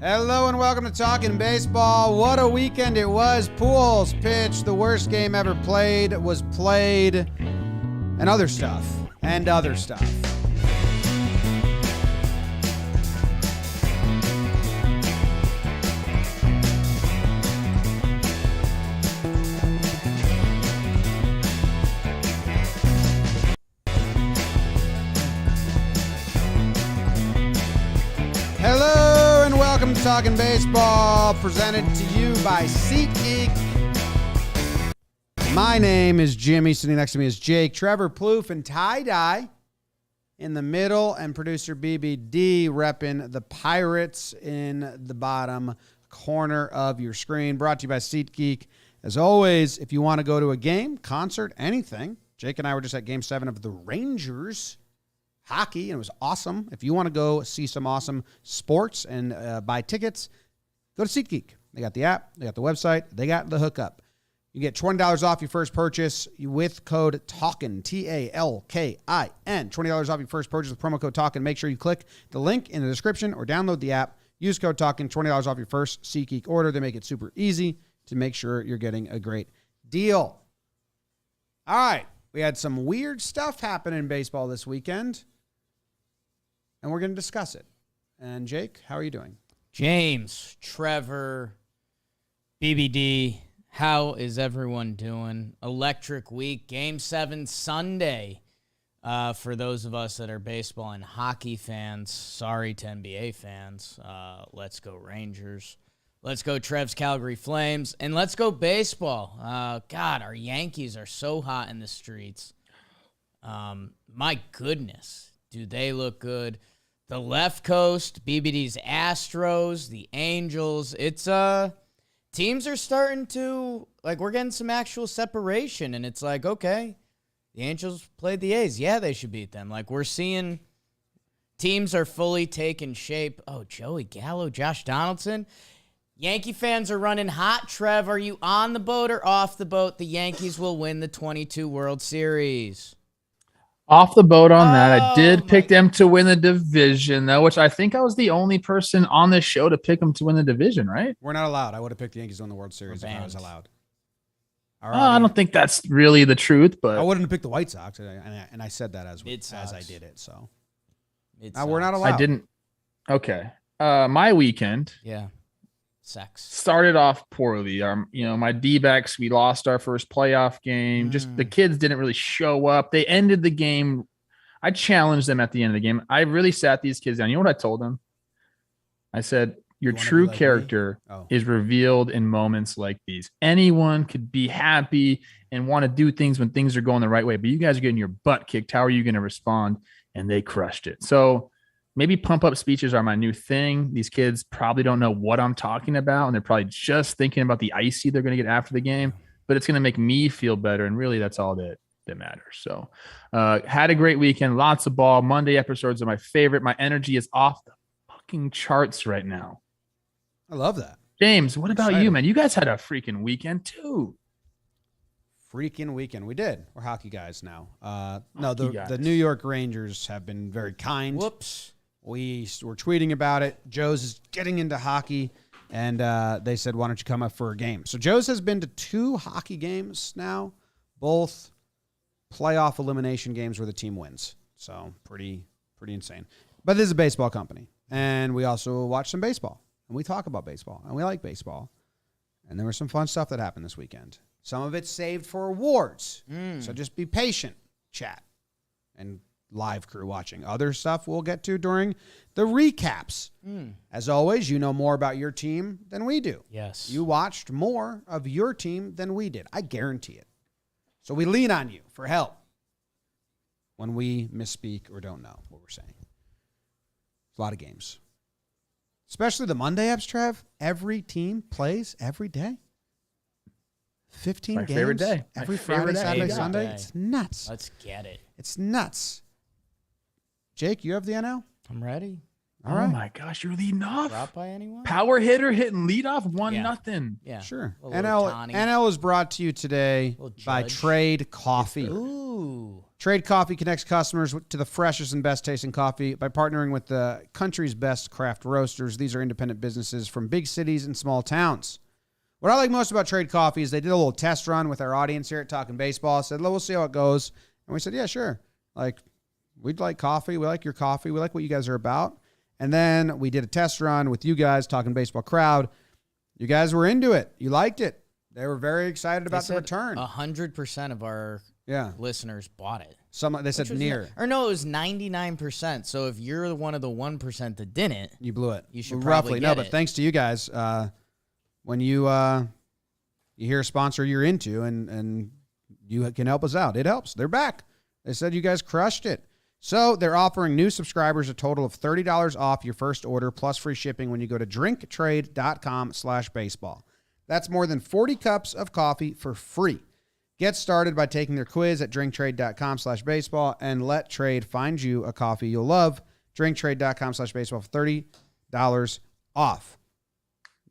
Hello and welcome to Talkin' Baseball. What a weekend it was. Pujols pitched. The worst game ever played was played. And other stuff. Hello and welcome to Talkin' Baseball, presented to you by SeatGeek. My name is Jimmy. Sitting next to me is Jake, Trevor, Plouffe, and Tie-Dye in the middle, and producer BBD repping the Pirates in the bottom corner of your screen. Brought to you by SeatGeek. As always, if you want to go to a game, concert, anything, Jake and I were just at Game 7 of the Rangers hockey, and it was awesome. If you want to go see some awesome sports and buy tickets, go to SeatGeek. They got the app, they got the website, they got the hookup. You get $20 off your first purchase with code TALKIN, Talkin, $20 off your first purchase with promo code TALKIN. Make sure you click the link in the description or download the app. Use code TALKIN, $20 off your first SeatGeek order. They make it super easy to make sure you're getting a great deal. All right, we had some weird stuff happen in baseball this weekend, and we're going to discuss it. And Jake, how are you doing? James, Trevor, BBD, how is everyone doing? Electric week, Game 7 Sunday. For those of us that are baseball and hockey fans, sorry to NBA fans. Let's go Rangers. Let's go Trev's Calgary Flames. And let's go baseball. God, our Yankees are so hot in the streets. My goodness, do they look good. The left coast, BBD's Astros, the Angels. It's teams are starting to, we're getting some actual separation, and it's like, okay, the Angels played the A's. Yeah, they should beat them. We're seeing teams are fully taking shape. Oh, Joey Gallo, Josh Donaldson. Yankee fans are running hot. Trev, are you on the boat or off the boat? The Yankees will win the 22 World Series. Off the boat on that. I did pick them to win the division, though, which I think I was the only person on this show to pick them to win the division, right? We're not allowed. I would have picked the Yankees to win the World Series if I was allowed. I don't think that's really the truth, but I wouldn't have picked the White Sox, and I said that as I did it. So we're not allowed. I didn't. Okay. My weekend. Yeah. Sex. Started off poorly. My D-backs, we lost our first playoff game. Just the kids didn't really show up. They ended the game. I challenged them at the end of the game. I really sat these kids down. You know what I told them? I said, your true character is revealed in moments like these. Anyone could be happy and want to do things when things are going the right way, but you guys are getting your butt kicked. How are you going to respond? And they crushed it. So maybe pump up speeches are my new thing. These kids probably don't know what I'm talking about, and they're probably just thinking about the icy they're going to get after the game, but it's going to make me feel better. And really that's all that matters. So had a great weekend, lots of ball. Monday episodes are my favorite. My energy is off the fucking charts right now. I love that. James, what about you, man? You guys had a freaking weekend too. Freaking weekend. We did. We're hockey guys now. The New York Rangers have been very kind. Whoops. We were tweeting about it. Joe's is getting into hockey, and they said, why don't you come up for a game? So Joe's has been to 2 hockey games now, both playoff elimination games where the team wins. So pretty insane. But this is a baseball company, and we also watch some baseball, and we talk about baseball, and we like baseball. And there was some fun stuff that happened this weekend. Some of it's saved for awards. So just be patient, chat, and live crew watching. Other stuff we'll get to during the recaps. As always, you know more about your team than we do. Yes. You watched more of your team than we did. I guarantee it. So we lean on you for help when we misspeak or don't know what we're saying. It's a lot of games. Especially the Monday apps, Trev. Every team plays every day. 15 my games favorite day. Every Friday, Saturday, Favorite Sunday. day. It's nuts. Let's get it. It's nuts. Jake, you have the NL? I'm ready. All right. Oh my gosh, you're leading off. Brought by anyone? Power hitter hitting leadoff 1-0. Yeah. Sure. A little NL is brought to you today Little by Judge. Trade Coffee. Ooh. Trade Coffee connects customers to the freshest and best tasting coffee by partnering with the country's best craft roasters. These are independent businesses from big cities and small towns. What I like most about Trade Coffee is they did a little test run with our audience here at Talkin' Baseball. Said, we'll see how it goes. And we said, yeah, sure. Like, we'd like coffee. We like your coffee. We like what you guys are about. And then we did a test run with you guys, Talkin' Baseball crowd. You guys were into it. You liked it. They were very excited about the return. 100% of our listeners bought it. They said near. Or no, it was 99%. So if you're one of the 1% that didn't, you blew it. You should probably get but thanks to you guys, when you hear a sponsor you're into and you can help us out, it helps. They're back. They said you guys crushed it. So they're offering new subscribers a total of $30 off your first order plus free shipping when you go to drinktrade.com/baseball. That's more than 40 cups of coffee for free. Get started by taking their quiz at drinktrade.com/baseball and let Trade find you a coffee you'll love. Drinktrade.com/baseball for $30 off.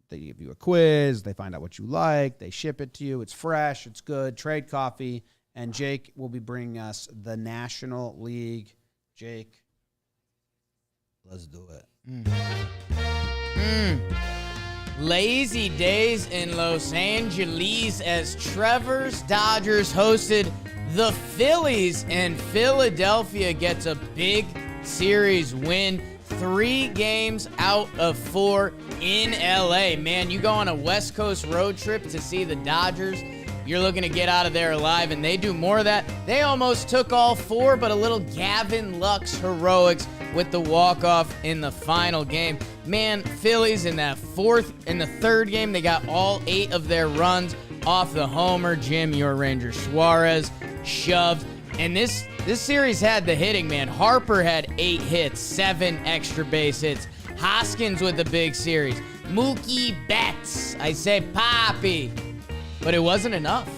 They give you a quiz. They find out what you like. They ship it to you. It's fresh. It's good. Trade Coffee. And Jake will be bringing us the National League. Jake, let's do it. Lazy days in Los Angeles as Trevor's Dodgers hosted the Phillies, and Philadelphia gets a big series win. 3 games out of 4 in LA. Man, you go on a West Coast road trip to see the Dodgers, you're looking to get out of there alive, and they do more of that. They almost took all 4, but a little Gavin Lux heroics with the walk-off in the final game. Man, Phillies in the third game, they got all 8 of their runs off the homer. Jim, your Ranger Suarez shoved. And this series had the hitting, man. Harper had 8 hits, 7 extra base hits. Hoskins with a big series. Mookie Betts, I say Poppy. But it wasn't enough.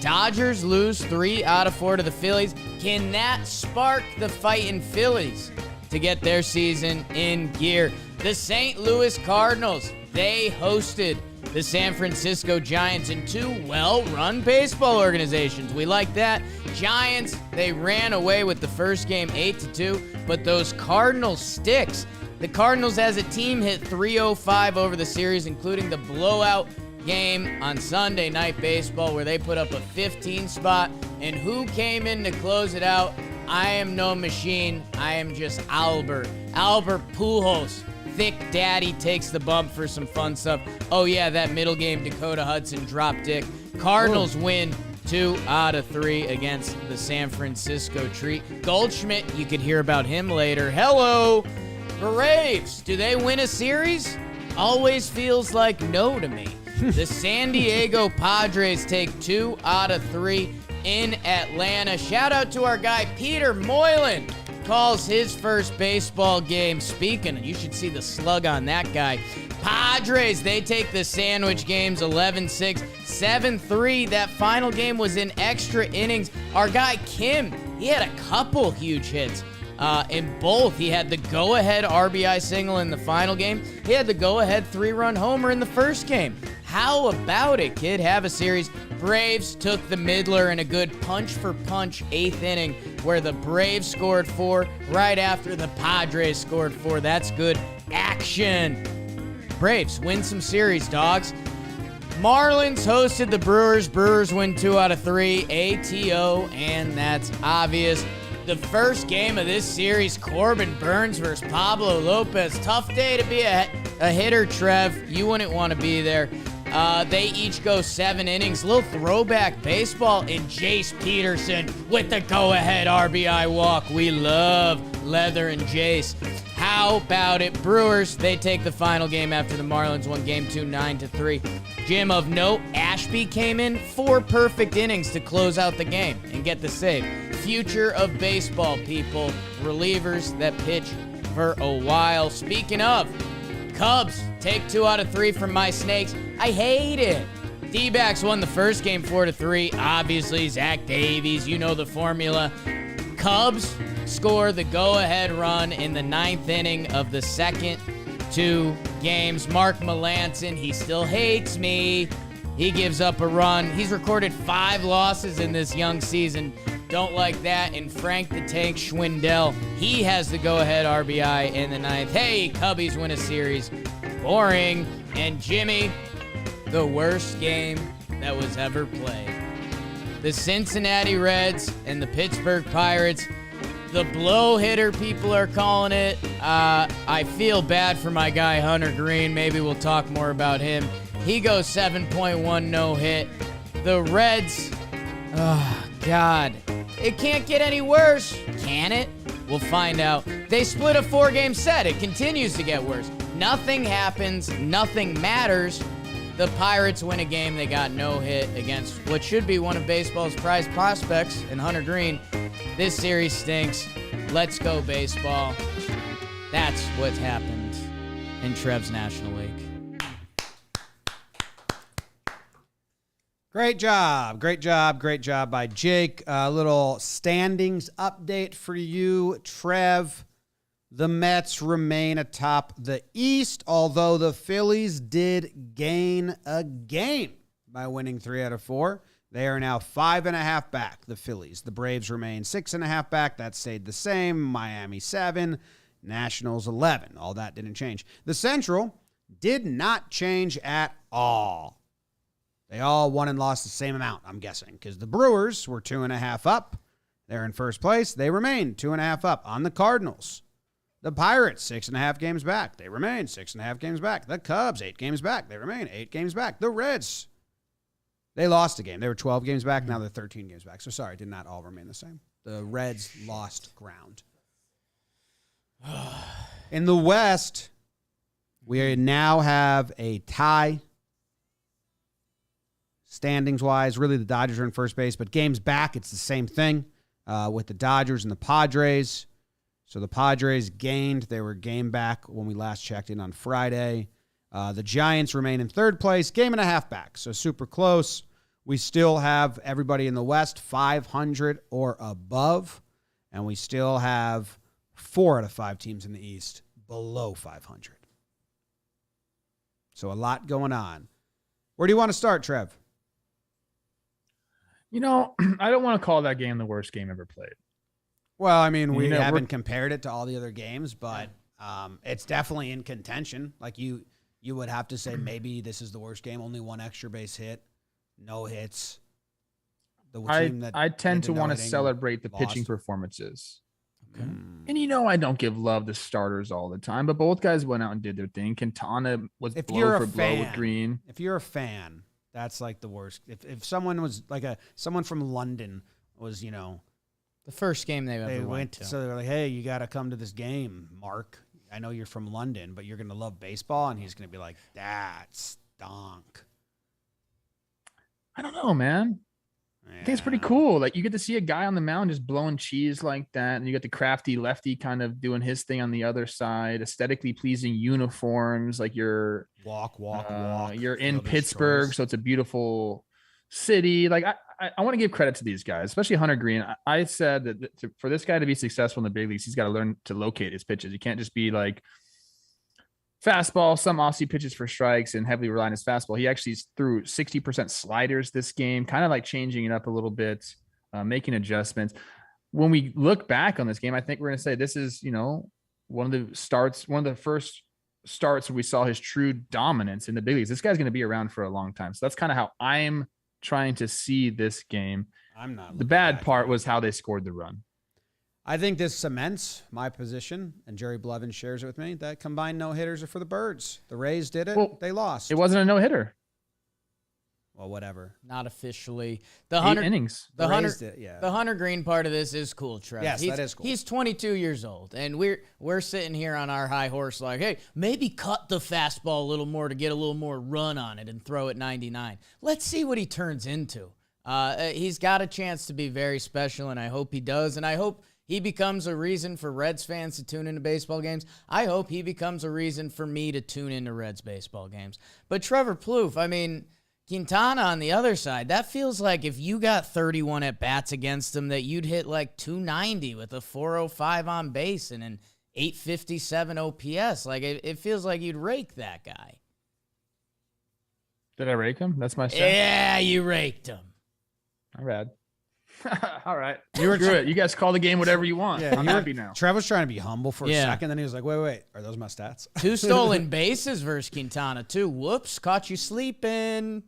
Dodgers lose 3 out of 4 to the Phillies. Can that spark the fighting Phillies to get their season in gear? The St. Louis Cardinals, they hosted the San Francisco Giants in 2 well-run baseball organizations. We like that. Giants, they ran away with the first game 8-2, but those Cardinals sticks. The Cardinals as a team hit .305 over the series, including the blowout game on Sunday Night Baseball where they put up a 15 spot. And who came in to close it out? I am no machine. I am just Albert Pujols. Thick Daddy takes the bump for some fun stuff. Oh yeah, that middle game Dakota Hudson drop dick. Cardinals win 2 out of 3 against the San Francisco Treat. Goldschmidt, you could hear about him later. Hello, Braves. Do they win a series? Always feels like no to me. The San Diego Padres take 2 out of 3 in Atlanta. Shout out to our guy Peter Moylan. Calls his first baseball game. Speaking, you should see the slug on that guy. Padres, they take the sandwich games 11-6, 7-3. That final game was in extra innings. Our guy Kim, he had a couple huge hits. In both, he had the go-ahead RBI single in the final game. He had the go-ahead 3-run homer in the first game. How about it, kid? Have a series. Braves took the middler in a good punch-for-punch 8th inning where the Braves scored 4 right after the Padres scored 4. That's good action. Braves win some series, dogs. Marlins hosted the Brewers. Brewers win 2 out of 3. ATO, and that's obvious. The first game of this series, Corbin Burns versus Pablo Lopez. Tough day to be a hitter, Trev. You wouldn't want to be there. They each go 7 innings. Little throwback baseball, and Jace Peterson with the go-ahead RBI walk. We love Leather and Jace. How about it? Brewers, they take the final game after the Marlins won Game 2 9-3. Jim, of note, Ashby came in 4 perfect innings to close out the game and get the save. Future of baseball, people. Relievers that pitch for a while. Speaking of, Cubs take 2 out of 3 from my Snakes. I hate it. D-backs won the first game 4-3. Obviously, Zach Davies, you know the formula. Cubs score the go-ahead run in the 9th inning of the second 2 games. Mark Melancon, he still hates me. He gives up a run. He's recorded 5 losses in this young season. Don't like that. And Frank the Tank Schwindel, he has the go-ahead RBI in the 9th. Hey, Cubbies win a series. Boring. And Jimmy, the worst game that was ever played. The Cincinnati Reds and the Pittsburgh Pirates. The blow hitter, people are calling it. I feel bad for my guy, Hunter Green. Maybe we'll talk more about him. He goes 7.1 no hit. The Reds, oh, God. It can't get any worse, can it? We'll find out. They split a 4-game set. It continues to get worse. Nothing happens. Nothing matters. The Pirates win a game. They got no hit against what should be one of baseball's prized prospects in Hunter Green. This series stinks. Let's go, baseball. That's what's happened in Trev's National League. Great job. Great job. Great job by Jake. A little standings update for you, Trev. The Mets remain atop the East, although the Phillies did gain a game by winning 3 out of 4. They are now 5.5 back, the Phillies. The Braves remain 6.5 back. That stayed the same. Miami 7, Nationals 11. All that didn't change. The Central did not change at all. They all won and lost the same amount, I'm guessing, because the Brewers were 2.5 up. They're in first place. They remain 2.5 up on the Cardinals. The Pirates, 6.5 games back. They remain 6.5 games back. The Cubs, 8 games back. They remain 8 games back. The Reds, they lost a game. They were 12 games back. Now they're 13 games back. So sorry, did not all remain the same. The Reds lost ground. In the West, we now have a tie. Standings-wise, really the Dodgers are in first base, but games back, it's the same thing with the Dodgers and the Padres. So the Padres gained. They were game back when we last checked in on Friday. The Giants remain in third place, game and a half back. So super close. We still have everybody in the West 500 or above, and we still have 4 out of 5 teams in the East below 500. So a lot going on. Where do you want to start, Trev? You know, I don't want to call that game the worst game ever played. Well, I mean, we haven't compared it to all the other games, but it's definitely in contention. Like you would have to say maybe this is the worst game. Only 1 extra base hit, no hits. I tend to want to celebrate the pitching performances. Okay. And I don't give love to starters all the time, but both guys went out and did their thing. Quintana was blow for blow with Green. If you're a fan, that's like the worst. If someone was like someone from London was, The first game they ever went to. So they're like, hey, you got to come to this game, Mark. I know you're from London, but you're going to love baseball. And he's going to be like, that stunk. I don't know, man. Yeah. I think it's pretty cool. Like, you get to see a guy on the mound just blowing cheese like that. And you get the crafty lefty kind of doing his thing on the other side, aesthetically pleasing uniforms. Like you're walk. You're in Pittsburgh. Choice. So it's a beautiful city. Like I want to give credit to these guys, especially Hunter Green. I said that for this guy to be successful in the big leagues, he's got to learn to locate his pitches. You can't just be like fastball, some off-speed pitches for strikes and heavily rely on his fastball. He actually threw 60% sliders this game, kind of like changing it up a little bit, making adjustments. When we look back on this game, I think we're going to say this is, one of the first starts where we saw his true dominance in the big leagues. This guy's going to be around for a long time. So that's kind of how I'm trying to see this game. I'm not. The bad part was how they scored the run. I think this cements my position, and Jerry Blevins shares it with me, that combined no-hitters are for the Birds. The Rays did it. Well, they lost. It wasn't a no-hitter. Well, whatever. Not officially. The 8 innings. The Hunter Green part of this is cool, Trev. Yes, that is cool. He's 22 years old, and we're sitting here on our high horse like, hey, maybe cut the fastball a little more to get a little more run on it and throw it 99. Let's see what he turns into. He's got a chance to be very special, and I hope he does, and I hope he becomes a reason for Reds fans to tune into baseball games. I hope he becomes a reason for me to tune into Reds baseball games. But Trevor Plouffe, I mean, Quintana on the other side, that feels like if you got 31 at-bats against him, that you'd hit like 290 with a 405 on base and an 857 OPS. Like, it feels like you'd rake that guy. Did I rake him? That's my stat. Yeah, you raked him. All right. All right. Screw it. You guys call the game whatever you want. Yeah, I'm happy now. Trev was trying to be humble for a Yeah. second, then he was like, wait, are those my stats? 2 stolen bases versus Quintana, too. Whoops, caught you sleeping.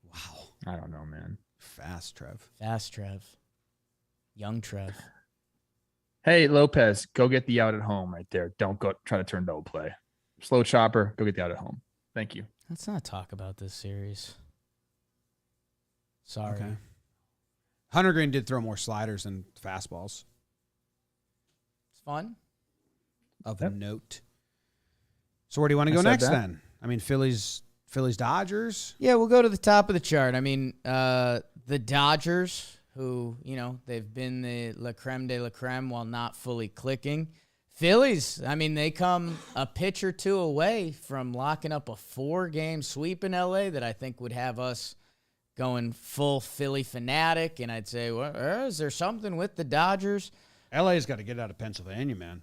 Wow. I don't know, man. Fast, Trev. Fast Trev. Young Trev. Hey, Lopez, go get the out at home right there. Don't go try to turn double play. Slow chopper, go get the out at home. Thank you. Let's not talk about this series. Sorry. Okay. Hunter Green did throw more sliders than fastballs. It's fun. Of Yep. note. So where do you want to go said next that. then? I mean, Phillies-Dodgers. Yeah, we'll go to the top of the chart. I mean, the Dodgers, who, they've been the la creme de la creme while not fully clicking. Phillies, I mean, they come a pitch or two away from locking up a 4-game sweep in LA that I think would have us going full Philly fanatic. And I'd say, well, is there something with the Dodgers? LA's got to get out of Pennsylvania, man.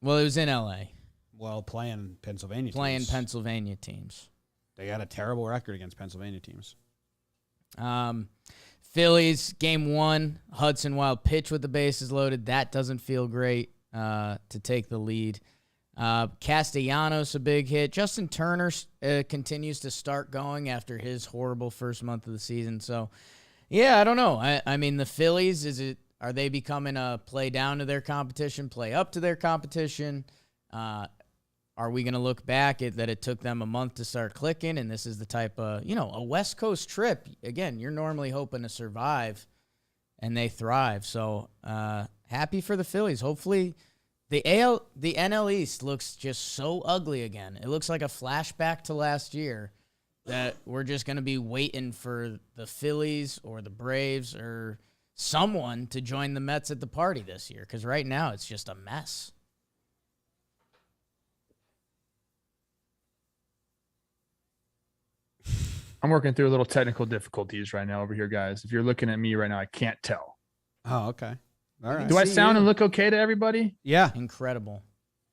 Well, it was in LA, Well, playing Pennsylvania teams. Pennsylvania teams. They got a terrible record against Pennsylvania teams. Phillies, game 1, Hudson Wild pitch with the bases loaded. That doesn't feel great to take the lead. Castellanos, a big hit. Justin Turner continues to start going after his horrible first month of the season. So, yeah, I don't know. I mean, the Phillies, are they becoming a play down to their competition, play up to their competition? Are we going to look back at that it took them a month to start clicking, and this is the type of, a West Coast trip. Again, you're normally hoping to survive, and they thrive. So happy for the Phillies. Hopefully the NL East looks just so ugly again. It looks like a flashback to last year that we're just going to be waiting for the Phillies or the Braves or someone to join the Mets at the party this year, because right now it's just a mess. I'm working through a little technical difficulties right now over here, guys. If you're looking at me right now, I can't tell. Oh, okay. All right. Do I sound and look okay to everybody? Yeah. Incredible.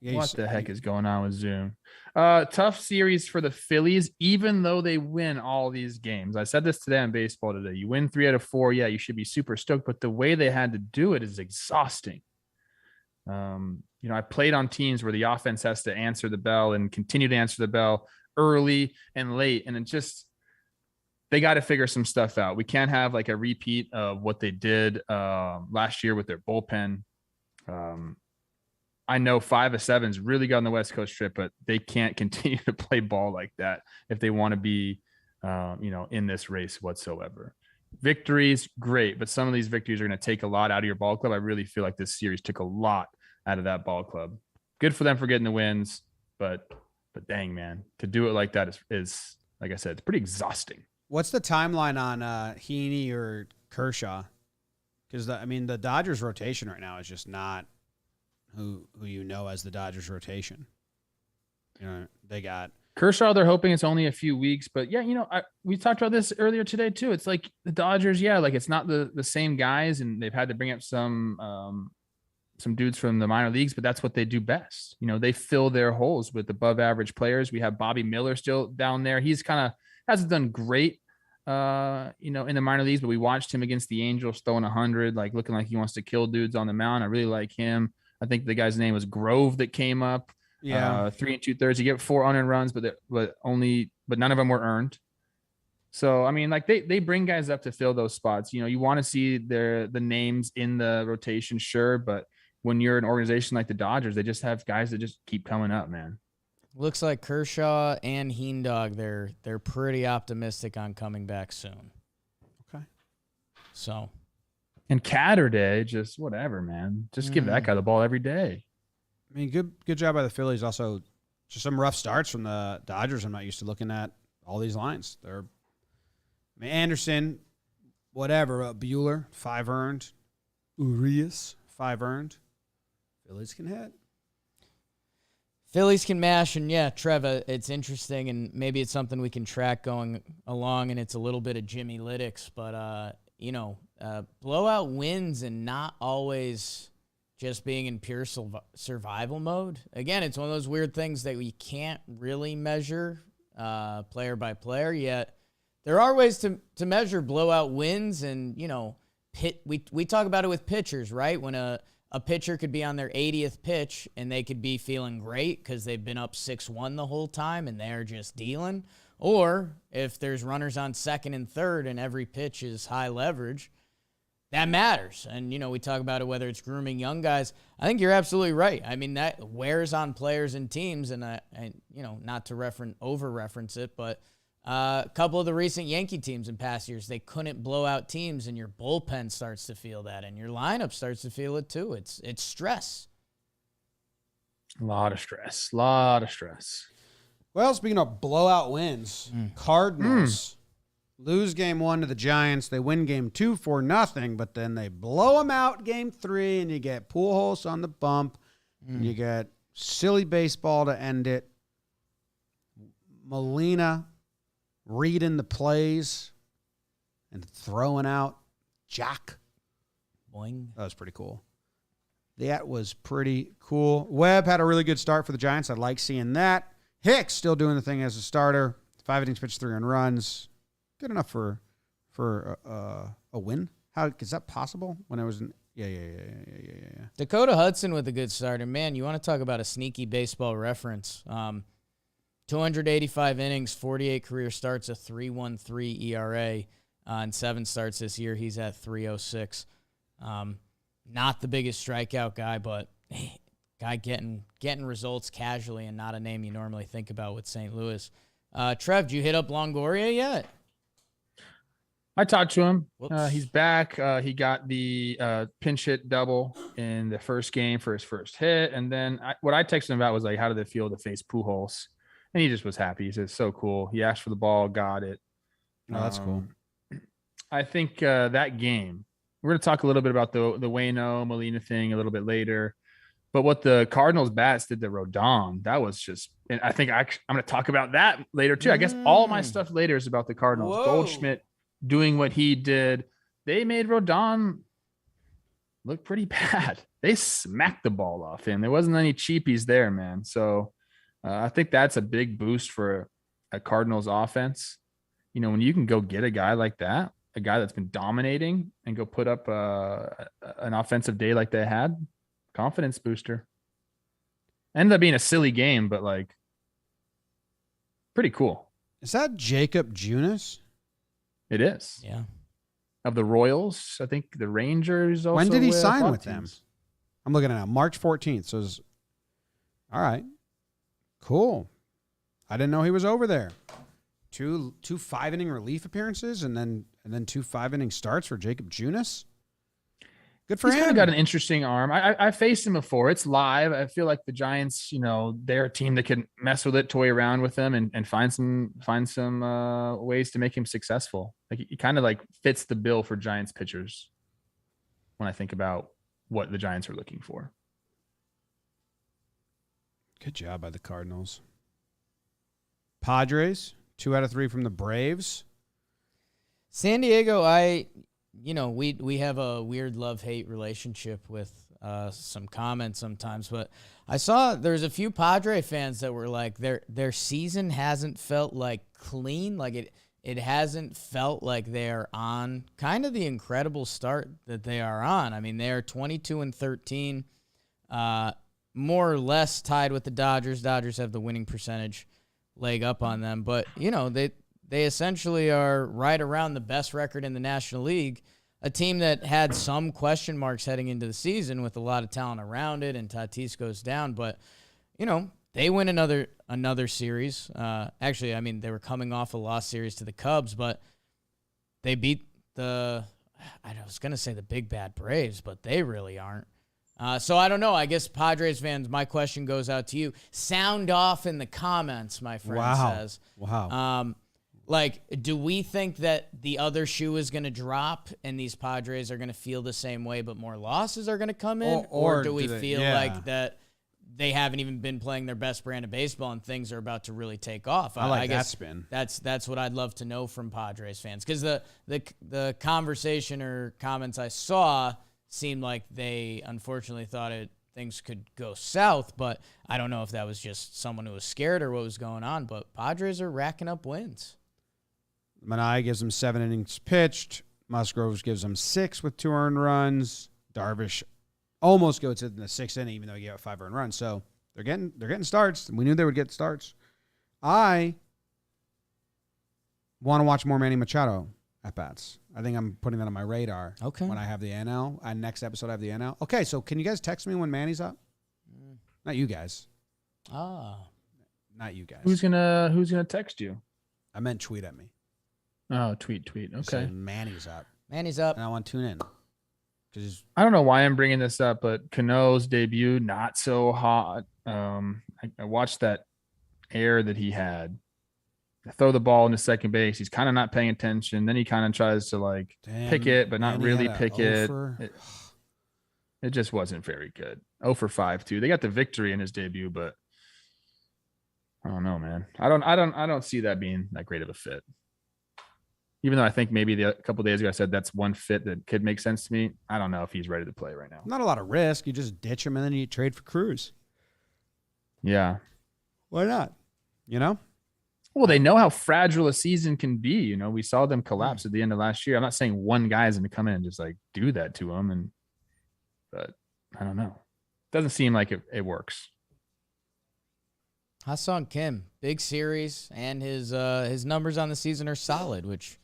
Yeah, What the heck is going on with Zoom? Tough series for the Phillies, even though they win all these games. I said this today on baseball today. You win 3 out of 4. Yeah, you should be super stoked, but the way they had to do it is exhausting. I played on teams where the offense has to answer the bell and continue to answer the bell early and late. And they got to figure some stuff out. We can't have like a repeat of what they did last year with their bullpen. I know 5 of 7's really got on the West Coast trip, but they can't continue to play ball like that if they want to be, in this race whatsoever. Victories, great, but some of these victories are going to take a lot out of your ball club. I really feel like this series took a lot out of that ball club. Good for them for getting the wins, but dang, man, to do it like that is like I said, it's pretty exhausting. What's the timeline on Heaney or Kershaw? Because the Dodgers rotation right now is just not who as the Dodgers rotation. They got Kershaw. They're hoping it's only a few weeks, but yeah, we talked about this earlier today too. It's like the Dodgers, it's not the same guys, and they've had to bring up some dudes from the minor leagues, but that's what they do best. They fill their holes with above average players. We have Bobby Miller still down there. He's kind of hasn't done great, in the minor leagues, but we watched him against the Angels throwing 100, like looking like he wants to kill dudes on the mound. I really like him. I think the guy's name was Grove that came up. Yeah. 3 2/3. He get 4 unearned runs, but none of them were earned. So, they bring guys up to fill those spots. You want to see the names in the rotation, sure. But when you're an organization like the Dodgers, they just have guys that just keep coming up, man. Looks like Kershaw and Heendog, they're pretty optimistic on coming back soon. Okay. So. And Catterday, just whatever, man. Just give that guy the ball every day. Good job by the Phillies. Also, just some rough starts from the Dodgers. I'm not used to looking at all these lines. Anderson, whatever. Bueller, 5 earned. Urias, 5 earned. Phillies can hit. Phillies can mash, and yeah, Trevor, it's interesting, and maybe it's something we can track going along, and it's a little bit of Jimmy Lytics, but, blowout wins and not always just being in pure survival mode. Again, it's one of those weird things that we can't really measure player by player, yet there are ways to measure blowout wins, and we talk about it with pitchers, right? When a pitcher could be on their 80th pitch and they could be feeling great because they've been up 6-1 the whole time and they're just dealing. Or if there's runners on second and third and every pitch is high leverage, that matters. And, we talk about it, whether it's grooming young guys. I think you're absolutely right. I mean, that wears on players and teams. And, not to over-reference it, but a couple of the recent Yankee teams in past years, they couldn't blow out teams, and your bullpen starts to feel that, and your lineup starts to feel it too. It's stress. A lot of stress. Well, speaking of blowout wins, Cardinals lose game 1 to the Giants. They win game 2 4-0, but then they blow them out game 3, and you get Pujols on the bump. And you get silly baseball to end it. Wainlina reading the plays and throwing out Jack. Boing. That was pretty cool. That was pretty cool. Webb had a really good start for the Giants. I like seeing that. Hicks still doing the thing as a starter. 5 innings pitched, 3 earned runs. Good enough for a win. How is that possible? When I was in, yeah. Dakota Hudson with a good start. And man, you want to talk about a sneaky baseball reference. 285 innings, 48 career starts, a 3.13 ERA, and 7 starts this year. He's at 3.06. Not the biggest strikeout guy, but guy getting results casually, and not a name you normally think about with St. Louis. Trev, did you hit up Longoria yet? I talked to him. He's back. He got the pinch hit double in the first game for his first hit. And then what I texted him about was like, how did it feel to face Pujols? And he just was happy. He said, so cool. He asked for the ball, got it. Oh, that's cool. I think that game, we're going to talk a little bit about the Wainlina thing a little bit later. But what the Cardinals bats did to Rodon, that was just, and I think I'm going to talk about that later too. I guess all my stuff later is about the Cardinals. Whoa. Goldschmidt doing what he did. They made Rodon look pretty bad. They smacked the ball off him. There wasn't any cheapies there, man. So I think that's a big boost for a Cardinals offense. When you can go get a guy like that, a guy that's been dominating, and go put up an offensive day like they had, confidence booster. Ended up being a silly game, but like pretty cool. Is that Jacob Junis? It is. Yeah. Of the Royals, I think the Rangers also. When did he sign with them? I'm looking at it now. March 14th. So all right. Cool. I didn't know he was over there. Two 5-inning relief appearances and then 2 5-inning starts for Jacob Junis. Good for him. He's kind of got an interesting arm. I faced him before. It's live. I feel like the Giants, they're a team that can mess with it, toy around with them, and find some ways to make him successful. Like he kind of like fits the bill for Giants pitchers when I think about what the Giants are looking for. Good job by the Cardinals. Padres, 2 out of 3 from the Braves. San Diego, we have a weird love-hate relationship with some comments sometimes, but I saw there's a few Padre fans that were like their season hasn't felt like clean, like it hasn't felt like they're on kind of the incredible start that they are on. I mean, they're 22-13, more or less tied with the Dodgers. Dodgers have the winning percentage leg up on them, but they essentially are right around the best record in the National League. A team that had some question marks heading into the season with a lot of talent around it, and Tatis goes down. But, they win another series. Actually, I mean, they were coming off a lost series to the Cubs, but they beat I was going to say the big bad Braves, but they really aren't. So I don't know. I guess Padres fans, my question goes out to you. Sound off in the comments, my friend says. Wow. Do we think that the other shoe is going to drop and these Padres are going to feel the same way, but more losses are going to come in? Or do we feel like that they haven't even been playing their best brand of baseball and things are about to really take off? I guess that spin. That's what I'd love to know from Padres fans, because the conversation or comments I saw seemed like they unfortunately thought things could go south, but I don't know if that was just someone who was scared or what was going on. But Padres are racking up wins. Manai gives him 7 innings pitched. Musgrove gives him 6 with 2 earned runs. Darvish almost goes in the 6th inning, even though he gave 5 earned runs. So they're getting starts. We knew they would get starts. I want to watch more Manny Machado at bats. I think I'm putting that on my radar. Okay. When I have the NL. Next episode, I have the NL. Okay, so can you guys text me when Manny's up? Not you guys. Not you guys. Who's gonna text you? I meant tweet at me. Oh, tweet. Okay. So Manny's up. Manny's up. And I want to tune in. I don't know why I'm bringing this up, but Cano's debut, not so hot. I watched that air that he had. Throw the ball into second base. He's kind of not paying attention. Then he kind of tries to pick it, but not really pick it. It just wasn't very good. 0 for 5 too. They got the victory in his debut, but I don't know, man. I don't see that being that great of a fit. Even though I think maybe a couple of days ago I said that's one fit that could make sense to me. I don't know if he's ready to play right now. Not a lot of risk. You just ditch him and then you trade for Cruz. Yeah. Why not? Well, they know how fragile a season can be. We saw them collapse at the end of last year. I'm not saying one guy is going to come in and just do that to them, but I don't know. Doesn't seem like it works. Ha-Seong Kim, big series, and his numbers on the season are solid, which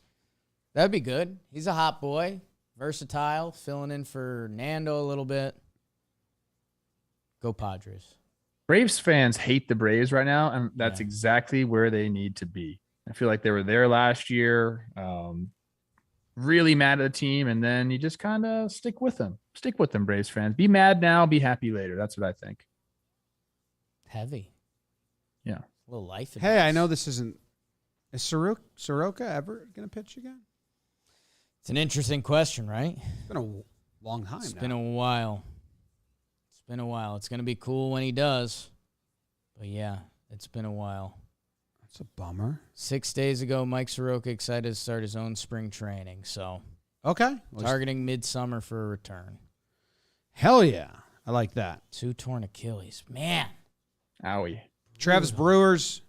that'd be good. He's a hot boy, versatile, filling in for Nando a little bit. Go Padres. Braves fans hate the Braves right now, and that's exactly where they need to be. I feel like they were there last year, really mad at the team, and then you just kind of stick with them. Stick with them, Braves fans. Be mad now, be happy later. That's what I think. Heavy. Yeah. A little life. Hey, I know this isn't. Is Soroka ever going to pitch again? It's an interesting question, right? It's been a long time It's been a while. It's going to be cool when he does. But yeah, it's been a while. That's a bummer. 6 days ago, Mike Soroka excited to start his own spring training. So, okay. Targeting midsummer for a return. Hell yeah. I like that. 2 torn Achilles. Man. Owie. Travis Brewers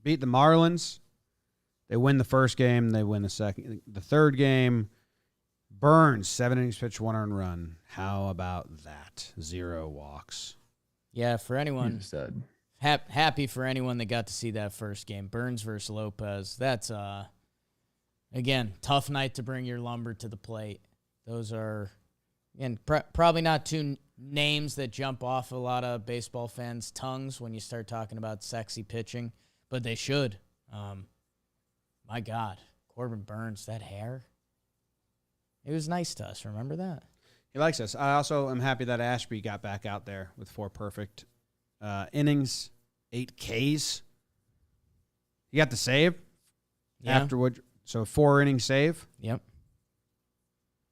beat the Marlins. They win the first game. They win the second. The third game, Burns, 7 innings pitched, 1 earned run. How about that? 0 walks. Yeah, for anyone. Happy for anyone that got to see that first game. Burns versus Lopez. That's, again, tough night to bring your lumber to the plate. Those are, again, probably not 2 names that jump off a lot of baseball fans' tongues when you start talking about sexy pitching, but they should. My God, Corbin Burns, that hair. It was nice to us. Remember that? He likes us. I also am happy that Ashby got back out there with 4 perfect innings, 8 Ks. He got the save afterward. So 4 inning save. Yep.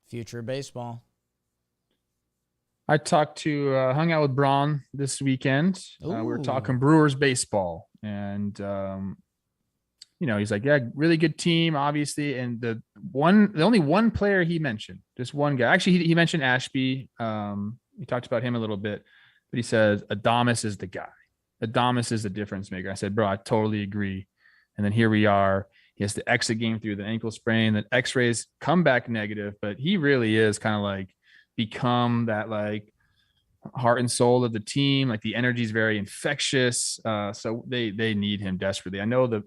Future of baseball. I hung out with Braun this weekend. We were talking Brewers baseball, and he's like, yeah, really good team, obviously. And the only one player he mentioned, just one guy. Actually, he mentioned Ashby. He talked about him a little bit, but he says Adames is the guy. Adames is the difference maker. I said, bro, I totally agree. And then here we are. He has the exit game through the ankle sprain. The X-rays come back negative, but he really is kind of become that heart and soul of the team. The energy is very infectious. So they need him desperately. I know the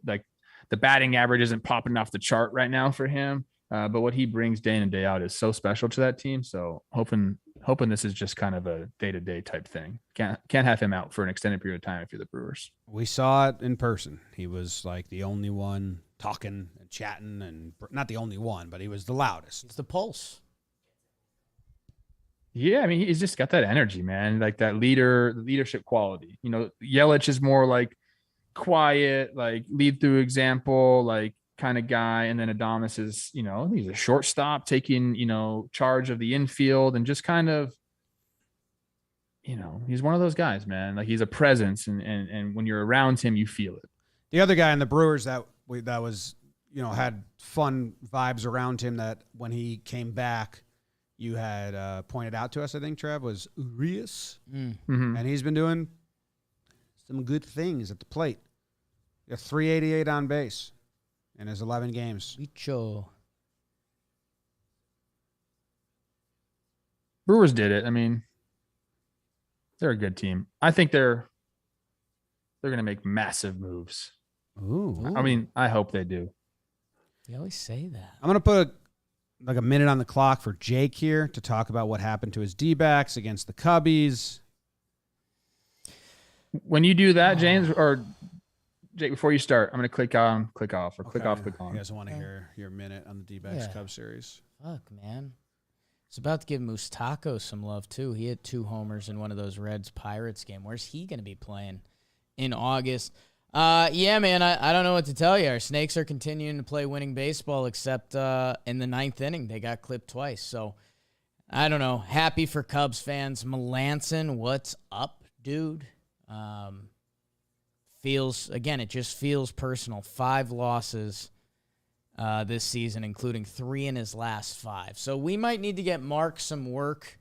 batting average isn't popping off the chart right now for him, but what he brings day in and day out is so special to that team. So hoping this is just kind of a day-to-day type thing. Can't have him out for an extended period of time if you're the Brewers. We saw it in person. He was the only one talking and chatting, and not the only one, but he was the loudest. It's the pulse. Yeah, I mean, he's just got that energy, man. That leadership quality. Yelich is more quiet, lead through example, kind of guy. And then Adames is, he's a shortstop taking, charge of the infield and just kind of, he's one of those guys, man. He's a presence, and when you're around him, you feel it. The other guy in the Brewers that was, had fun vibes around him that when he came back, you had pointed out to us, I think, Trev, was Urias. Mm-hmm. And he's been doing some good things at the plate. He got 388 on base. in his 11 games. Bicho. Brewers did it. I mean, they're a good team. I think they're going to make massive moves. Ooh. I mean, I hope they do. You always say that. I'm going to put a minute on the clock for Jake here to talk about what happened to his D-backs against the Cubbies. When you do that, James, or Jake, before you start, I'm going to click on, click off, or click Okay. off, click on. You guys want to hear your minute on the D-backs-Cubs series? Fuck, man. It's about to give Mustaches some love, too. He had 2 homers in one of those Reds-Pirates game. Where's he going to be playing in August? Yeah, man, I don't know what to tell you. Our Snakes are continuing to play winning baseball, except in the 9th inning. They got clipped twice. So, I don't know. Happy for Cubs fans. Melanson, what's up, dude? It just feels personal. 5 losses this season, including 3 in his last 5. So we might need to get Mark some work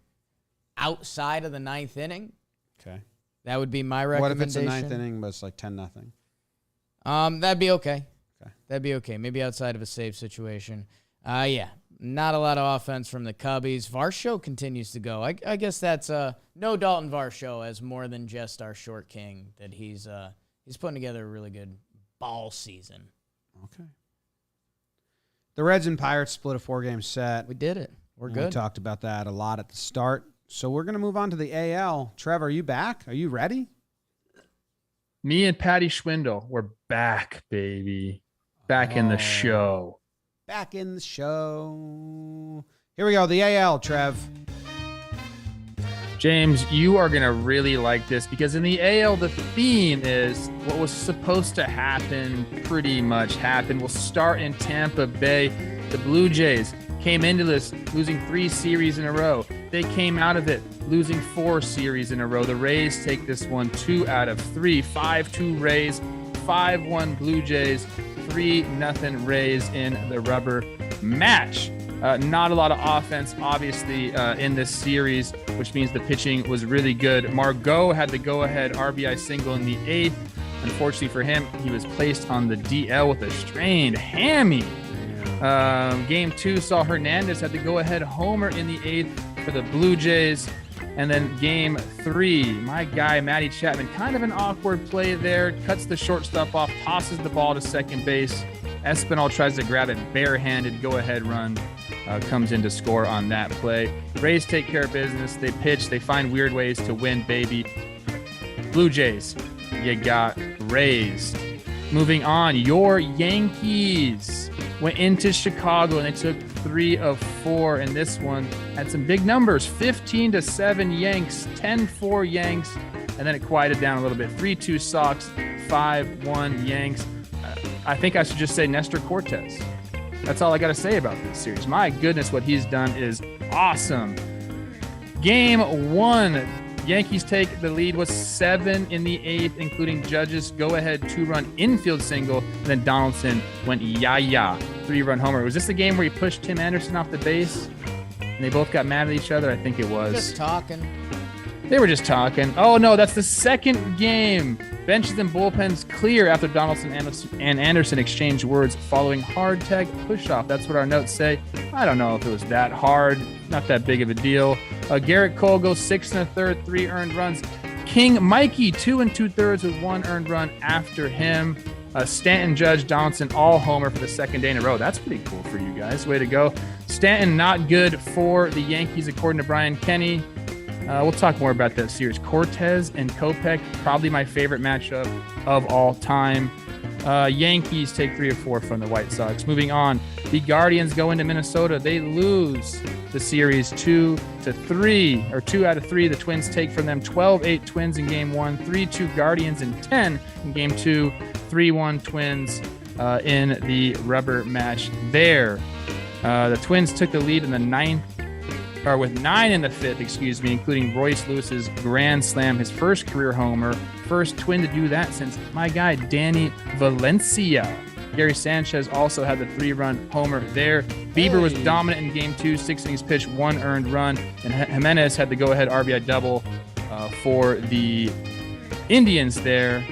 outside of the 9th inning. Okay. That would be my recommendation. What if it's the 9th inning, but it's like 10-0? That'd be okay. Okay. That'd be okay. Maybe outside of a safe situation. Yeah. Not a lot of offense from the Cubbies. Varsho continues to go. I guess that's no Dalton Varsho as more than just our short king. That he's putting together a really good ball season. Okay. The Reds and Pirates split a 4-game set. We did it. We're good. We talked about that a lot at the start. So we're going to move on to the AL. Trevor, are you back? Are you ready? Me and Patty Schwindel, we're back, baby. Back in the show. Back in the show. Here we go. The AL, Trev. James, you are going to really like this because in the AL, the theme is what was supposed to happen pretty much happened. We'll start in Tampa Bay. The Blue Jays came into this losing 3 series in a row. They came out of it losing 4 series in a row. The Rays take this one 2 out of 3. 5-2 Rays, 5-1 Blue Jays, 3-0 Rays in the rubber match. Not a lot of offense, obviously, in this series, which means the pitching was really good. Margot had the go-ahead RBI single in the 8th. Unfortunately for him, he was placed on the DL with a strained hammy. Game 2 saw Hernandez had the go-ahead homer in the 8th for the Blue Jays. And then game 3, my guy, Matty Chapman, kind of an awkward play there, cuts the shortstop off, tosses the ball to second base. Espinal tries to grab it barehanded, go-ahead run. Comes in to score on that play. Rays take care of business. They pitch. They find weird ways to win, baby. Blue Jays, you got raised. Moving on, your Yankees went into Chicago and they took 3 of 4. And this one had some big numbers: 15-7 Yanks, 10-4 Yanks, and then it quieted down a little bit. 3-2 Sox, 5-1 Yanks. I think I should just say Nestor Cortes. That's all I got to say about this series. My goodness, what he's done is awesome. Game 1, Yankees take the lead, was 7 in the 8th, including Judge's go-ahead 2-run infield single. And then Donaldson went 3-run homer. Was this the game where he pushed Tim Anderson off the base and they both got mad at each other? I think it was. Just talking. They were just talking. Oh, no, that's the second game. Benches and bullpens clear after Donaldson and Anderson exchanged words following hard tag push-off. That's what our notes say. I don't know if it was that hard. Not that big of a deal. Garrett Cole goes 6 1/3, 3 earned runs. King Mikey, 2 2/3 with 1 earned run after him. Stanton, Judge, Donaldson, all homer for the second day in a row. That's pretty cool for you guys. Way to go. Stanton, not good for the Yankees, according to Brian Kenny. We'll talk more about that series. Cortes and Kopech, probably my favorite matchup of all time. Yankees take 3 of 4 from the White Sox. Moving on, the Guardians go into Minnesota. They lose the series 2-3, or 2 out of 3. The Twins take from them 12-8 Twins in game 1, 3-2 Guardians in 10 in game 2, 3-1 Twins in the rubber match there. The Twins took the lead in the 9th. Or with 9 in the 5th, including Royce Lewis's grand slam, his first career homer. First Twin to do that since my guy, Danny Valencia. Gary Sanchez also had the 3-run homer there. Bieber was dominant in game 2, 6 innings pitched, 1 earned run. And Jimenez had the go-ahead RBI double for the Indians there.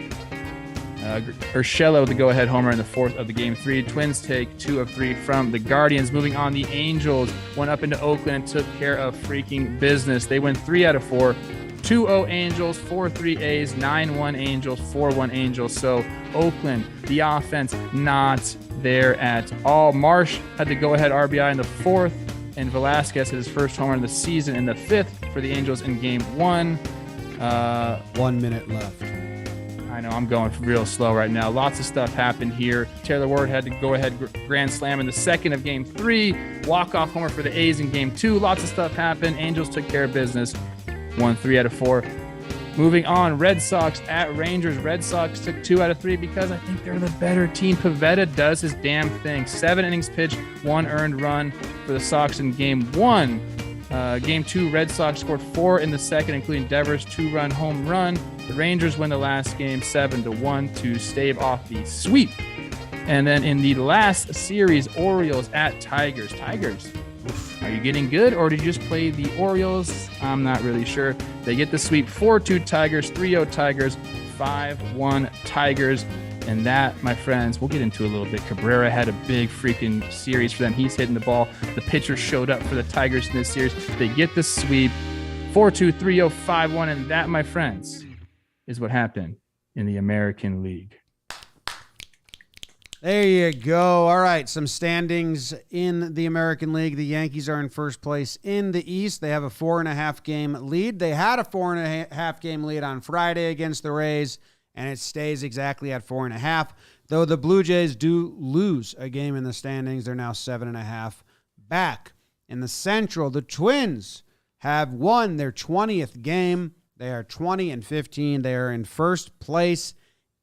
Urshela with the go-ahead homer in the fourth of the game 3. Twins take 2 of 3 from the Guardians. Moving on, the Angels went up into Oakland and took care of freaking business. They win 3 out of 4. 2-0 Angels, 4-3 A's, 9-1 Angels, 4-1 Angels. So Oakland, the offense, not there at all. Marsh had the go-ahead RBI in the 4th, and Velasquez hit his first homer in the season in the 5th for the Angels in Game 1. 1 minute left. I know I'm going real slow right now. Lots of stuff happened here. Taylor Ward had to go ahead grand slam in the 2nd of Game 3. Walk-off homer for the A's in Game 2. Lots of stuff happened. Angels took care of business. Won 3 out of 4. Moving on, Red Sox at Rangers. Red Sox took 2 out of 3 because I think they're the better team. Pivetta does his damn thing. 7 innings pitched, 1 earned run for the Sox in Game 1. Game 2, Red Sox scored 4 in the 2nd, including Devers' 2-run home run. The Rangers win the last game 7-1 to stave off the sweep. And then in the last series, Orioles at Tigers. Tigers, are you getting good, or did you just play the Orioles? I'm not really sure. They get the sweep 4-2 Tigers, 3-0 Tigers, 5-1 Tigers. And that, my friends, we'll get into a little bit. Cabrera had a big freaking series for them. He's hitting the ball. The pitcher showed up for the Tigers in this series. They get the sweep 4-2, 3-0, 5-1. And that, my friends, is what happened in the American League. There you go. All right, some standings in the American League. The Yankees are in first place in the East. They have a 4.5 game lead. They had a 4.5 game lead on Friday against the Rays, and it stays exactly at 4.5. Though the Blue Jays do lose a game in the standings, they're now 7.5 back. In the Central, the Twins have won their 20th game. They are 20-15. They are in first place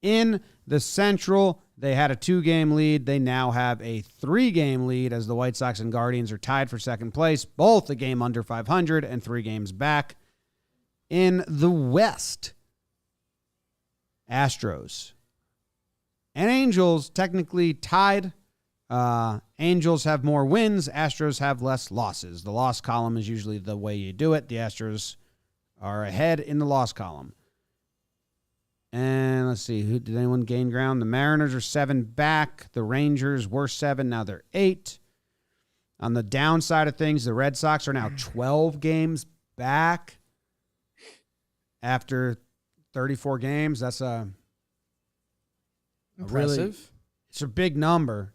in the Central. They had a 2-game lead. They now have a 3-game lead as the White Sox and Guardians are tied for second place, both a game under 500 and 3 games back. In the West, Astros and Angels technically tied. Angels have more wins. Astros have less losses. The loss column is usually the way you do it. The Astros are ahead in the loss column. And let's see, who did anyone gain ground? The Mariners are 7 back. The Rangers were 7. Now they're 8. On the downside of things, the Red Sox are now 12 games back after 34 games. That's impressive. It's a big number.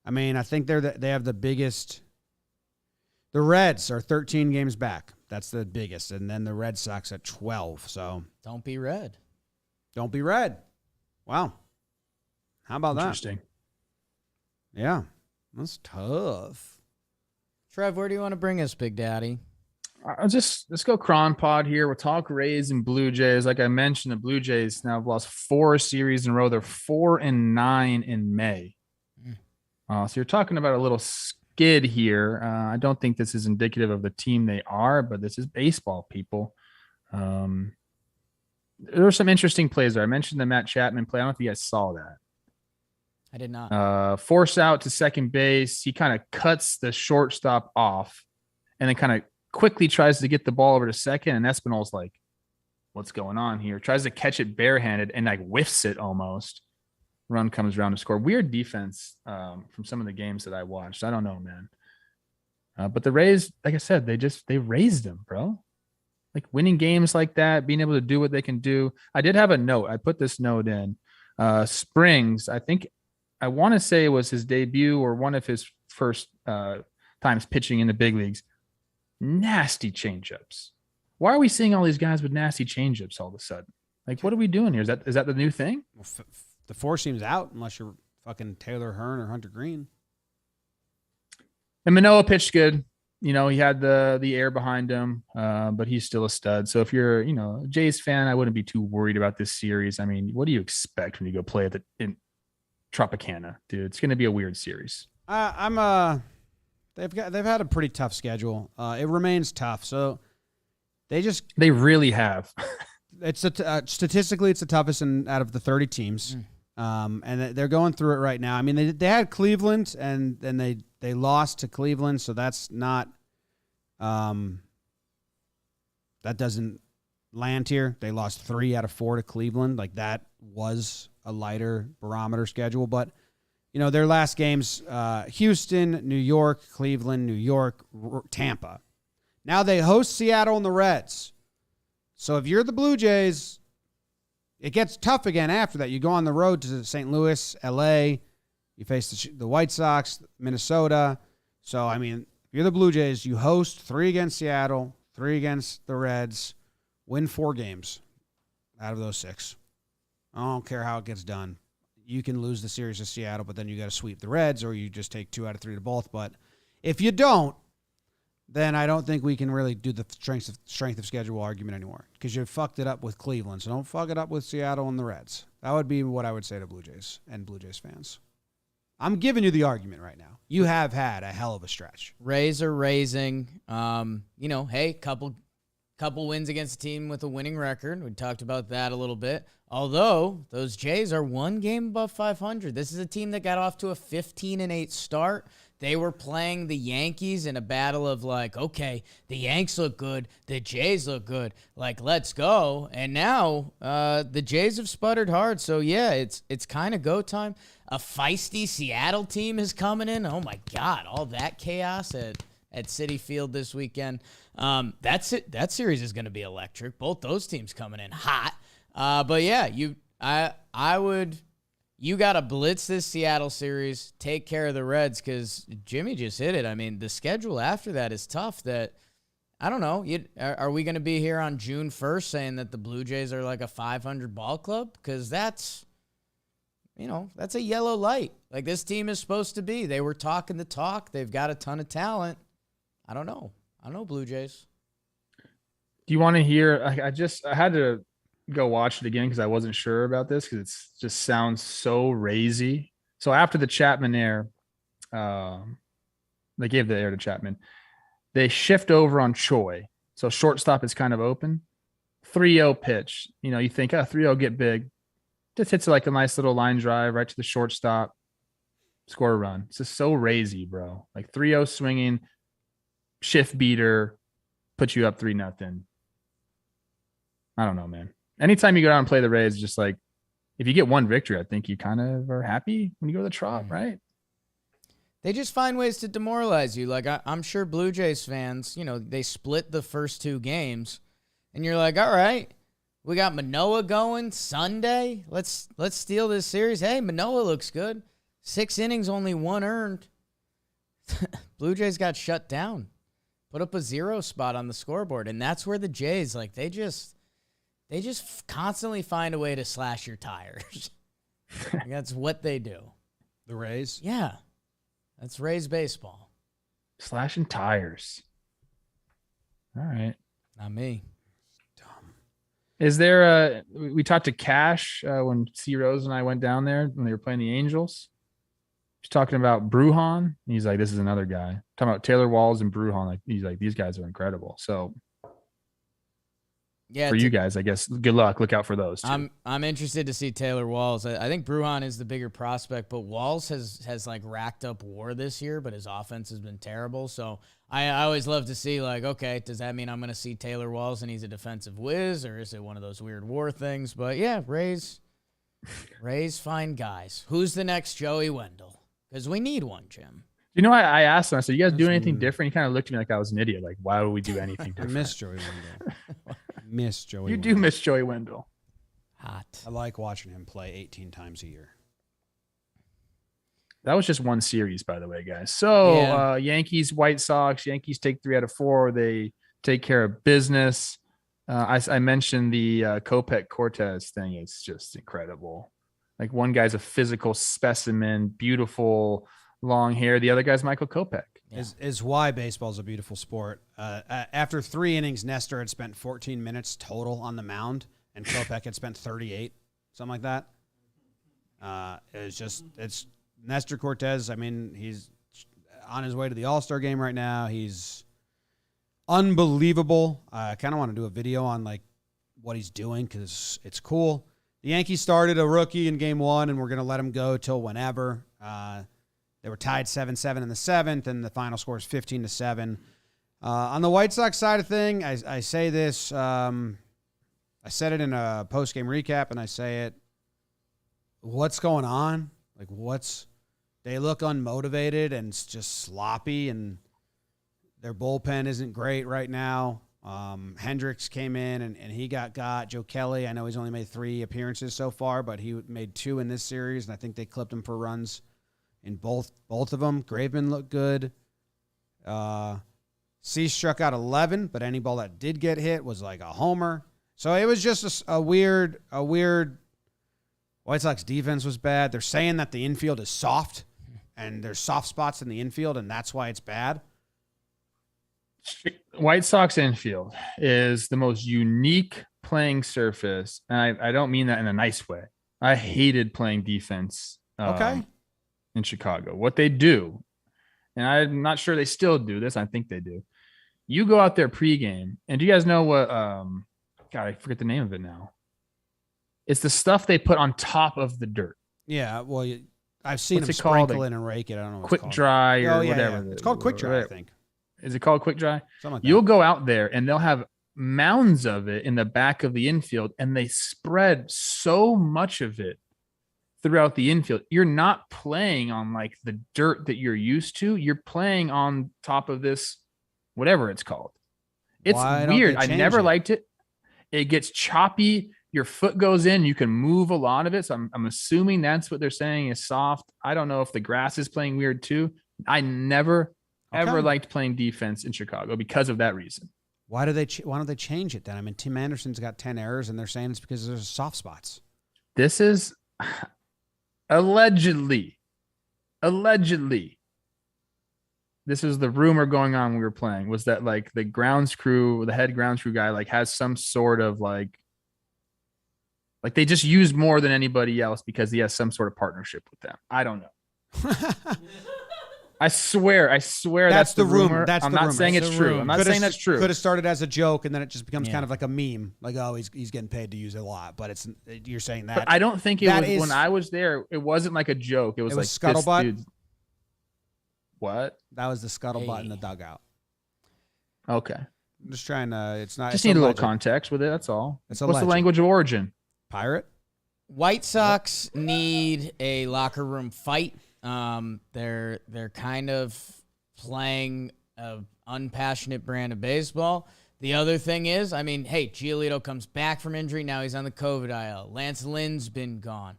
I mean, I think they have the biggest. The Reds are 13 games back. That's the biggest. And then the Red Sox at 12. So don't be red. Don't be red. Wow. How about that? Interesting. Yeah. That's tough. Trev, where do you want to bring us, Big Daddy? Let's go Cron Pod here. We'll talk Rays and Blue Jays. Like I mentioned, the Blue Jays now have lost 4 series in a row. They're 4-9 in May. So you're talking about a little skid here. I don't think this is indicative of the team they are, but this is baseball, people. There were some interesting plays there. I mentioned the Matt Chapman play. I don't know if you guys saw that. I did not. Force out to second base. He kind of cuts the shortstop off and then kind of quickly tries to get the ball over to second. And Espinal's like, what's going on here? Tries to catch it barehanded and like whiffs it almost. Run comes around to score. Weird defense from some of the games that I watched. I don't know, man. But the Rays, like I said, they raised them, bro. Like winning games like that, being able to do what they can do. I did have a note. I put this note in. Springs, I want to say it was his debut or one of his first times pitching in the big leagues. Nasty changeups. Why are we seeing all these guys with nasty changeups all of a sudden? Like, what are we doing here? Is that the new thing? Well, the 4 seam's out unless you're fucking Taylor Hearn or Hunter Green. And Manoah pitched good. You know, he had the air behind him, but he's still a stud. So if you're, a Jays fan, I wouldn't be too worried about this series. I mean, what do you expect when you go play in Tropicana, dude? It's going to be a weird series. They've had a pretty tough schedule. It remains tough. So they really have. It's statistically it's the toughest out of the 30 teams. And they're going through it right now. I mean, they had Cleveland and then they lost to Cleveland, so that's not that doesn't land here. They lost 3 out of 4 to Cleveland. Like, that was a lighter barometer schedule. But, their last games, Houston, New York, Cleveland, New York, Tampa. Now they host Seattle and the Reds. So if you're the Blue Jays, it gets tough again after that. You go on the road to St. Louis, L.A., you face the White Sox, Minnesota. So, if you're the Blue Jays, you host 3 against Seattle, 3 against the Reds, win 4 games out of those 6. I don't care how it gets done. You can lose the series to Seattle, but then you got to sweep the Reds, or you just take 2 out of 3 to both. But if you don't, then I don't think we can really do the strength of schedule argument anymore, because you fucked it up with Cleveland. So don't fuck it up with Seattle and the Reds. That would be what I would say to Blue Jays and Blue Jays fans. I'm giving you the argument right now. You have had a hell of a stretch. Rays are raising. Hey, couple wins against a team with a winning record. We talked about that a little bit. Although those Jays are 1 game above 500. This is a team that got off to a 15-8 start. They were playing the Yankees in a battle of okay, the Yanks look good, the Jays look good, let's go. And now the Jays have sputtered hard. So yeah, it's kind of go time. A feisty Seattle team is coming in. Oh my God, all that chaos at Citi Field this weekend. That's it. That series is going to be electric. Both those teams coming in hot. But yeah, you got to blitz this Seattle series, take care of the Reds, because Jimmy just hit it. The schedule after that is tough. That, I don't know. Are we going to be here on June 1st saying that the Blue Jays are like a 500 ball club? Because that's a yellow light. Like this team is supposed to be. They were talking the talk. They've got a ton of talent. I don't know, Blue Jays. Do you want to hear? I had to go watch it again because I wasn't sure about this, because it just sounds so razy. So after the Chapman air, they gave the air to Chapman. They shift over on Choi. So shortstop is kind of open. 3-0 pitch. You think, 3-0 get big. Just hits like a nice little line drive right to the shortstop. Score a run. It's just so razy, bro. Like 3-0 swinging, shift beater, put you up 3-0. I don't know, man. Anytime you go down and play the Rays, just like, if you get one victory, I think you kind of are happy when you go to the Trop, right? They just find ways to demoralize you. Like, I'm sure Blue Jays fans, they split the first 2 games, and you're like, all right, we got Manoah going Sunday. Let's steal this series. Hey, Manoah looks good. 6 innings, only 1 earned. Blue Jays got shut down. Put up a 0 spot on the scoreboard, and that's where the Jays, they just constantly find a way to slash your tires. That's what they do. The Rays? Yeah. That's Rays baseball. Slashing tires. All right. Not me. Dumb. Is there we talked to Cash when C. Rose and I went down there when they were playing the Angels. He's talking about Brujan. He's like, this is another guy. Talking about Taylor Walls and Brujan. He's like, these guys are incredible. So yeah, for you guys, I guess, good luck. Look out for those two. I'm interested to see Taylor Walls. I think Brujan is the bigger prospect, but Walls has racked up WAR this year, but his offense has been terrible. So I always love to see, okay, does that mean I'm going to see Taylor Walls and he's a defensive whiz, or is it one of those weird WAR things? But yeah, Rays find guys. Who's the next Joey Wendell? Because we need one, Jim. I asked him, I said, you guys do anything different? He kind of looked at me like I was an idiot. Like, why would we do anything different? I miss Joey Wendell. Miss Joey You Wendell. do miss Joey Wendell. Hot. I like watching him play 18 times a year. That was just one series, by the way, guys. So Yeah. Yankees-White Sox. Yankees take 3 out of 4. They take care of business. I mentioned the Kopech Cortes thing. It's just incredible. Like, one guy's a physical specimen, beautiful long hair. The other guy's Michael Kopech. Yeah. Is why baseball is a beautiful sport. After 3 innings, Nestor had spent 14 minutes total on the mound, and Kopech had spent 38, something like that. It's Nestor Cortes. He's on his way to the All-Star game right now. He's unbelievable. I kind of want to do a video on what he's doing, because it's cool. The Yankees started a rookie in game 1, and we're going to let him go till whenever. They were tied 7-7 in the 7th, and the final score is 15-7. On the White Sox side of thing, I say this, I said it in a post-game recap, and I say it. What's going on? Like, they look unmotivated and just sloppy, and their bullpen isn't great right now. Hendricks came in, and he got Joe Kelly. I know he's only made 3 appearances so far, but he made 2 in this series, and I think they clipped him for runs in both of them. Graveman looked good. Cease struck out 11, but any ball that did get hit was like a homer. So it was just a weird White Sox defense was bad. They're saying that the infield is soft, and there's soft spots in the infield, and that's why it's bad. White Sox infield is the most unique playing surface. And I don't mean that in a nice way. I hated playing defense in Chicago. What they do, and I'm not sure they still do this. I think they do. You go out there pregame, and do you guys know what God, I forget the name of it now. It's the stuff they put on top of the dirt. Yeah, well, I've seen them sprinkle it and rake it. I don't know what Quick dry or whatever. Yeah. It's called quick dry, I think. Is it called quick dry? Something like You'll go out there and they'll have mounds of it in the back of the infield, and they spread so much of it throughout the infield. You're not playing on like the dirt that you're used to. You're playing on top of this, whatever it's called. It's weird. I never liked it. It gets choppy. Your foot goes in. You can move a lot of it. So I'm assuming that's what they're saying is soft. I don't know if the grass is playing weird too. I never ever liked playing defense in Chicago because of that reason. Why don't they change it then? I mean, Tim Anderson's got 10 errors, and they're saying it's because there's soft spots. This is allegedly. This is the rumor going on when we were playing, was that like the grounds crew, the head grounds crew guy, like has some sort of like they just use more than anybody else because he has some sort of partnership with them. I don't know. I swear that's the rumor. I'm not saying it's true. I'm not saying that's true. Could have started as a joke, and then it just becomes kind of like a meme. Like, oh, he's getting paid to use it a lot. But you're saying that. But I don't think it was when I was there. It wasn't like a joke. It was like scuttlebutt. What? That was the scuttlebutt in the dugout. Okay. I'm just trying to. It's not. Just need a little context with it. That's all. What's the language of origin? Pirate. White Sox need a locker room fight. They're kind of playing an unpassionate brand of baseball. The other thing is, I mean, hey, Giolito comes back from injury. Now he's on the COVID IL. Lance Lynn's been gone.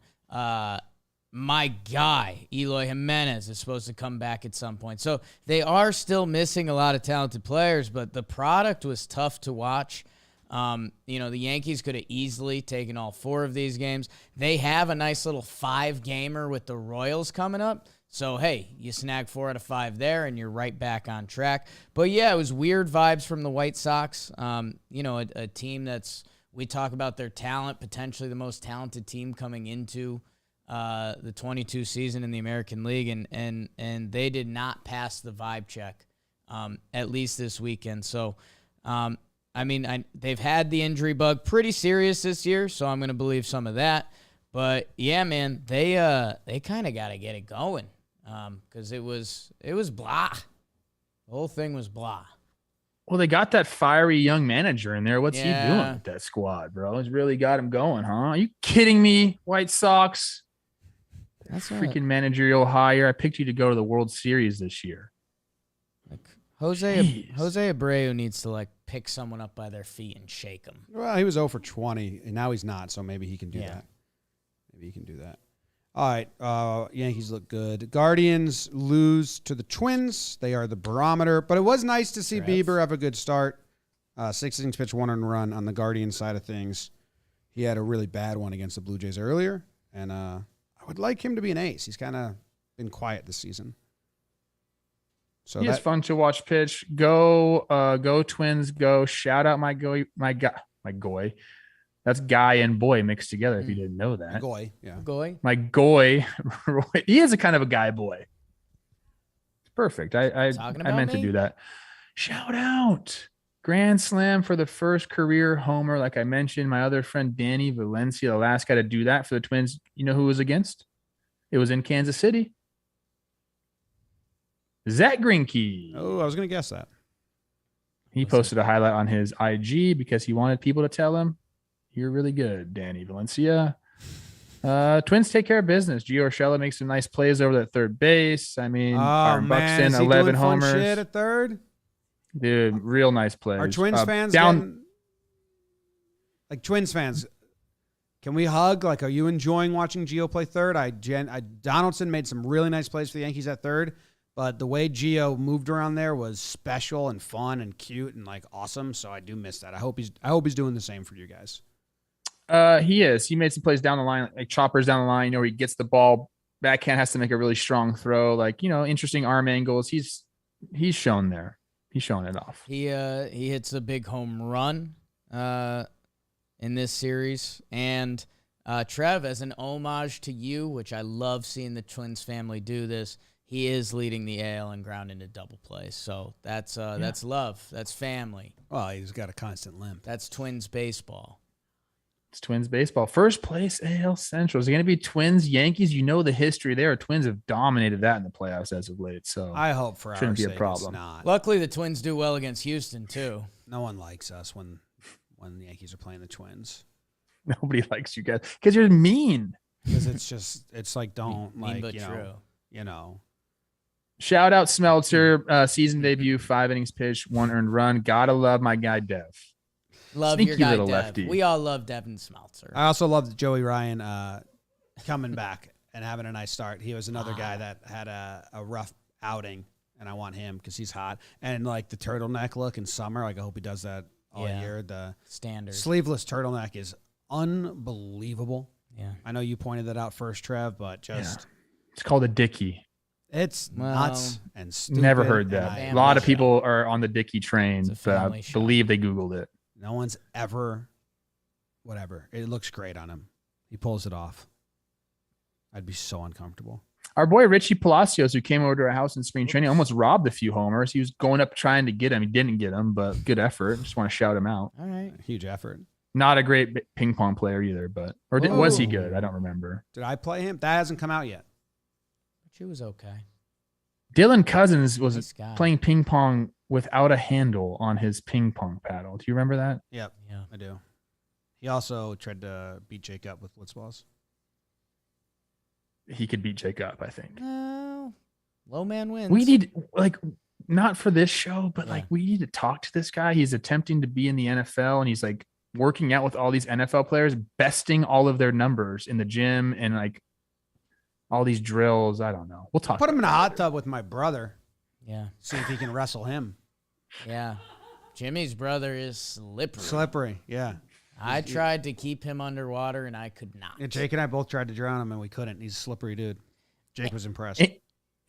My guy, Eloy Jimenez, is supposed to come back at some point. So they are still missing a lot of talented players, but the product was tough to watch. The Yankees could have easily taken all 4 of these games. They have a nice little 5-gamer with the Royals coming up. So, hey, you snag 4 out of 5 there, and you're right back on track. But, yeah, it was weird vibes from the White Sox. A team we talk about their talent, potentially the most talented team coming into the 22 season in the American League, and they did not pass the vibe check, at least this weekend. So, they've had the injury bug pretty serious this year, so I'm going to believe some of that. But yeah, man, they kind of got to get it going because it was blah. The whole thing was blah. Well, they got that fiery young manager in there. What's he doing with that squad, bro? He's really got him going, huh? Are you kidding me, White Sox? That's freaking managerial hire. I picked you to go to the World Series this year. Jose Abreu needs to pick someone up by their feet and shake them. Well, he was 0 for 20, and now he's not, so maybe he can do that. Maybe he can do that. All right, Yankees look good. Guardians lose to the Twins. They are the barometer, but it was nice to see Bieber have a good start. 6 innings pitched, 1 earned run on the Guardians side of things. He had a really bad one against the Blue Jays earlier, and I would like him to be an ace. He's kind of been quiet this season. So it's fun to watch pitch. Go Twins, go. Shout out my goy. That's guy and boy mixed together, if you didn't know that. Goy, yeah. Goy. My goy. He is a kind of a guy boy. It's perfect. I meant to do that. Shout out. Grand slam for the first career homer. Like I mentioned, my other friend Danny Valencia, the last guy to do that for the Twins. You know who it was against? It was in Kansas City. Zach Greinke. Oh, I was going to guess that. He posted a highlight on his IG because he wanted people to tell him You're really good, Danny Valencia. Twins take care of business. Gio Urshela makes some nice plays over at third base. I mean, Byron Buxton, is he 11 doing fun homers. shit at third? Dude, real nice plays. Are Twins fans Twins fans, can we hug? Like, are you enjoying watching Gio play third? Donaldson made some really nice plays for the Yankees at third, but the way Gio moved around there was special and fun and cute and like awesome. So I do miss that. I hope he's doing the same for you guys. He is. He made some plays down the line, like choppers down the line. You know, he gets the ball, backhand has to make a really strong throw. Like, you know, interesting arm angles. He's shown there. He's showing it off. He hits a big home run in this series. And Trev, as an homage to you, which I love seeing the Twins family do this, he is leading the AL and ground into double play. So that's love. That's family. Well, he's got a constant limp. That's Twins baseball. It's Twins baseball. First place AL Central. Is it going to be Twins, Yankees? You know the history there. Twins have dominated that in the playoffs as of late. So I hope for shouldn't our be a sake problem. It's not. Luckily, the Twins do well against Houston, too. No one likes us when the Yankees are playing the Twins. Nobody likes you guys because you're mean. Because it's like, don't, mean like, but you true. know, you know. Shout out Smeltzer, season debut, 5 innings pitched, 1 earned run. Gotta love my guy Dev. Love Sneaky your guy, little Dev. lefty. We all love Devin Smeltzer. I also love Joey Ryan coming back and having a nice start. He was another guy that had a rough outing, and I want him because he's hot. And like the turtleneck look in summer, like I hope he does that all year. The standard sleeveless turtleneck is unbelievable. Yeah, I know you pointed that out first, Trev, but It's called a Dickie. It's nuts and stupid. Never heard that. A lot of people are on the Dickie train, but I believe they Googled it. No one's ever, whatever. It looks great on him. He pulls it off. I'd be so uncomfortable. Our boy Richie Palacios, who came over to our house in spring training, almost robbed a few homers. He was going up trying to get him. He didn't get him, but good effort. Just want to shout him out. all right. Huge effort. Not a great ping pong player either, but was he good? I don't remember. Did I play him? That hasn't come out yet. But she was okay. Dylan Cousins was Nice guy. playing ping pong without a handle on his ping pong paddle. Do you remember that? Yep. Yeah. I do. He also tried to beat Jake up with blitz balls. He could beat Jake up, I think. No, low man wins. We need, like, not for this show, but Yeah. we need to talk to this guy. He's attempting to be in the NFL, and he's like working out with all these NFL players, besting all of their numbers in the gym and like all these drills. I don't know. We'll talk. Put him in a hot tub with my brother. Yeah, See if he can wrestle him. yeah. Jimmy's brother is slippery. Slippery. Yeah. I tried to keep him underwater, and I could not. Yeah, Jake and I both tried to drown him, and we couldn't. He's a slippery dude. Jake was impressed.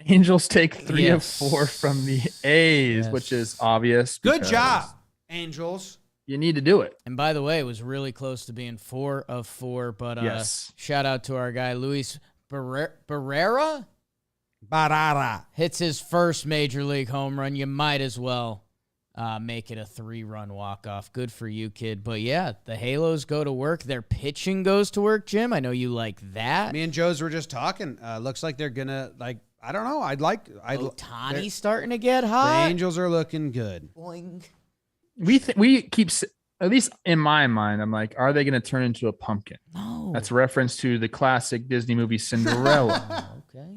Angels take 3 Yes. of 4 from the A's, Yes. which is obvious. Good because job, Angels. You need to do it. And by the way, it was really close to being 4 of 4. But Yes. shout out to our guy Luis Barrera. Barara. Hits his first major league home run. You might as well make it a 3-run walk-off. Good for you, kid. But yeah, the Halos go to work. Their pitching goes to work, Jim. I know you like that. Me and Joe's were just talking. Looks like they're gonna I don't know. Ohtani's starting to get The hot. Angels are looking good. Boing. We keep, at least in my mind, I'm like, are they going to turn into a pumpkin? No. That's a reference to the classic Disney movie Cinderella. Oh, okay.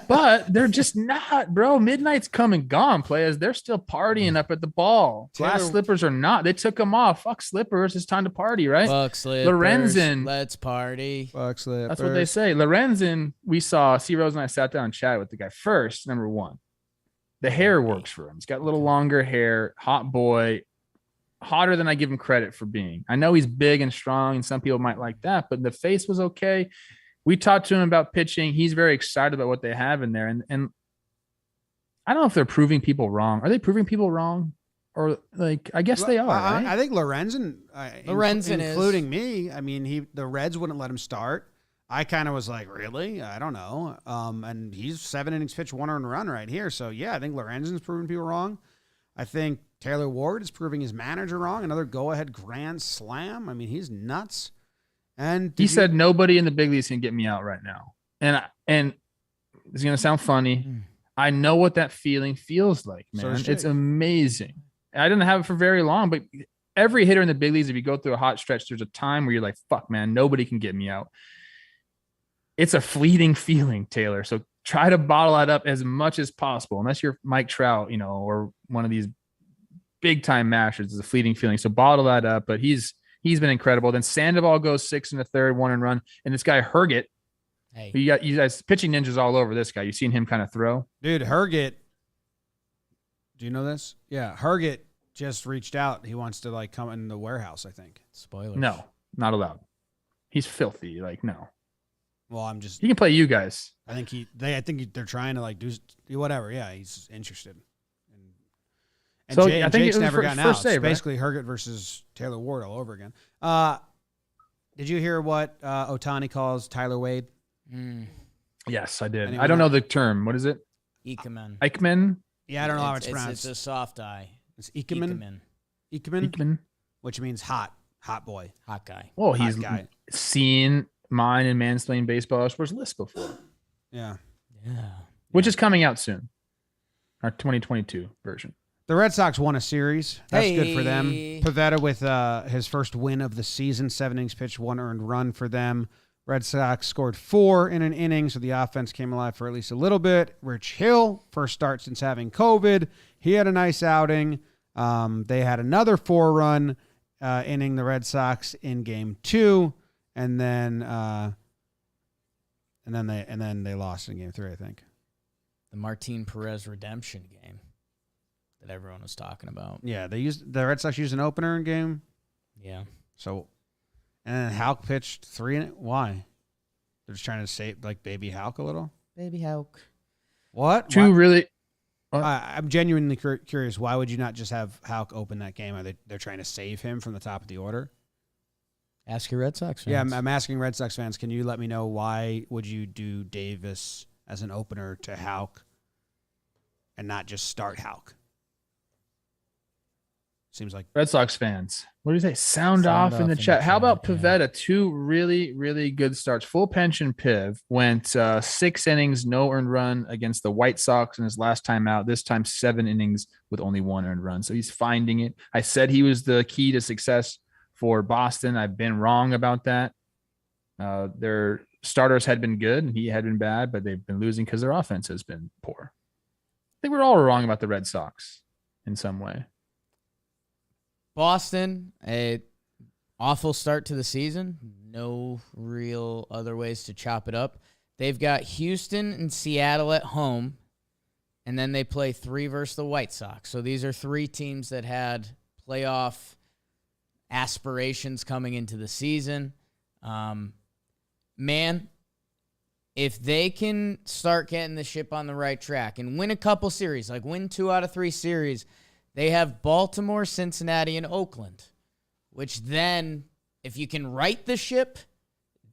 But they're just not, bro. Midnight's come and gone, players. They're still partying up at the ball. Glass Taylor- slippers are not. They took them off. Fuck slippers. It's time to party, right? Fuck slippers. Lorenzen. Let's party. Fuck slippers. That's what they say. Lorenzen, we saw, C. Rose and I sat down and chatted with the guy first, number 1. The hair works for him. He's got a little longer hair, hot boy, hotter than I give him credit for being. I know he's big and strong, and some people might like that, but the face was okay. We talked to him about pitching. He's very excited about what they have in there. And I don't know if they're proving people wrong. Are they proving people wrong? Or like, I guess they are. Right? I think Lorenzen, including me. I mean, the Reds wouldn't let him start. I kind of was like, really? I don't know. And he's 7 innings pitched, 1 earned run right here. So yeah, I think Lorenzen's proving people wrong. I think Taylor Ward is proving his manager wrong. Another go-ahead grand slam. I mean, he's nuts. And he said nobody in the big leagues can get me out right now. And it's gonna sound funny. I know what that feeling feels like, man. So it's amazing. I didn't have it for very long, but every hitter in the big leagues, if you go through a hot stretch, there's a time where you're like, fuck, man, nobody can get me out. It's a fleeting feeling, Taylor. So try to bottle that up as much as possible, unless you're Mike Trout, or one of these big time mashers. It's a fleeting feeling. So bottle that up. But he's been incredible. Then Sandoval goes 6 1/3, 1 run. And this guy Herget, Hey, you guys pitching ninjas all over this guy. You've seen him kind of throw. Dude, Herget. Do you know this? Yeah, Herget just reached out. He wants to come in the warehouse, I think. spoilers. No, not allowed. He's filthy. No. Well, I'm just. He can play you guys. I think they're trying to do whatever. Yeah, he's interested. And So, I think it Jake's was never gotten out. first save, It's right? basically Herget versus Taylor Ward all over again. Did you hear what Ohtani calls Tyler Wade? Yes, I did. Anyone I don't know else? the term. What is it? Ikemen. Eichmann? Yeah, I don't know how it's It's pronounced. a soft eye. It's Ikemen, Ikemen. Eichmann. which means hot boy. Hot guy. Oh, Hot he's guy. seen mine and Mansplaining Baseball Sports list before, Yeah. Yeah. which is coming out soon. Our 2022 version. The Red Sox won a series. That's good for them. Hey. Pivetta with his first win of the season. 7 innings pitched, 1 earned run for them. Red Sox scored 4 in an inning, so the offense came alive for at least a little bit. Rich Hill, first start since having COVID. He had a nice outing. They had another 4-run inning, the Red Sox, in Game 2, and then they lost in Game 3, I think. The Martin Perez redemption game that everyone was talking about. Yeah, the Red Sox used an opener in game. Yeah. So, and then Houck pitched 3 in it. Why? They're just trying to save baby Houck a little. Baby Houck. What? Two Why? really. I'm genuinely curious. Why would you not just have Houck open that game? They're trying to save him from the top of the order? Ask your Red Sox fans. Yeah, I'm asking Red Sox fans. Can you let me know why would you do Davis as an opener to Houck and not just start Houck? Seems like Red Sox fans. What do you say? Sound Sound off in the off in chat. the How about chat, yeah. Pivetta? 2 really, really good starts. Full pension Piv went 6 innings, no earned run against the White Sox in his last time out. This time 7 innings with only 1 earned run. So he's finding it. I said he was the key to success for Boston. I've been wrong about that. Their starters had been good and he had been bad, but they've been losing because their offense has been poor. I think we're all wrong about the Red Sox in some way. Boston, a awful start to the season. No real other ways to chop it up. They've got Houston and Seattle at home, and then they play 3 versus the White Sox. So these are 3 teams that had playoff aspirations coming into the season. Man, if they can start getting the ship on the right track and win a couple series, win 2 out of 3 series, they have Baltimore, Cincinnati, and Oakland, which then, if you can right the ship,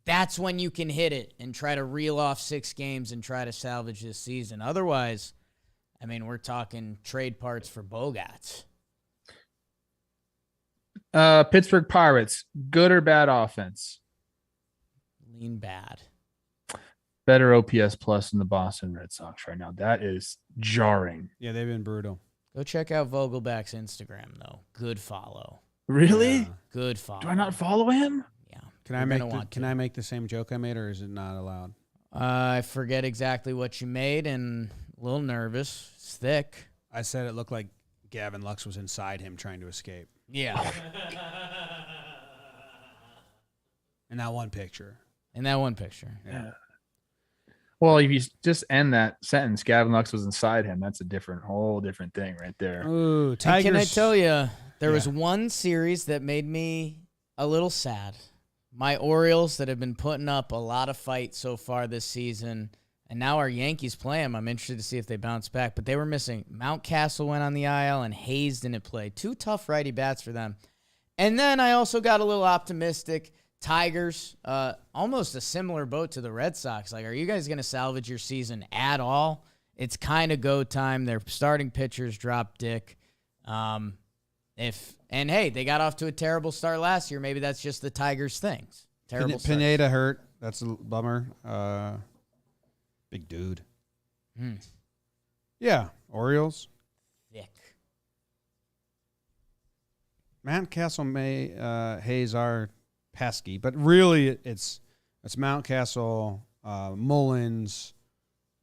that's when you can hit it and try to reel off 6 games and try to salvage this season. Otherwise, we're talking trade parts for Bogats. Pittsburgh Pirates, good or bad offense? Lean bad. Better OPS plus than the Boston Red Sox right now. That is jarring. yeah, they've been brutal. Go check out Vogelback's Instagram, though. Good follow. Really? Yeah. Good follow. Do I not follow him? Yeah. Can I make the same joke I made, or is it not allowed? I forget exactly what you made and a little nervous. It's thick. I said it looked like Gavin Lux was inside him trying to escape. Yeah. In that one picture. In that one picture. Yeah. Well, if you just end that sentence, Gavin Lux was inside him. That's whole different thing right there. Ooh, And Tigers. can I tell you, there was Yeah. one series that made me a little sad. My Orioles that have been putting up a lot of fight so far this season, and now our Yankees play them. I'm interested to see if they bounce back, but they were missing. Mountcastle went on the IL, and Hayes didn't play. 2 tough righty bats for them. And then I also got a little optimistic. Tigers, almost a similar boat to the Red Sox. Are you guys going to salvage your season at all? It's kind of go time. Their starting pitchers dropped dick. Hey, they got off to a terrible start last year. Maybe that's just the Tigers' things. Terrible start. Pineda hurt. That's a bummer. Big dude. Yeah. Orioles. Thick. Mountcastle Hayes are pesky, but really it's Mountcastle, Mullins,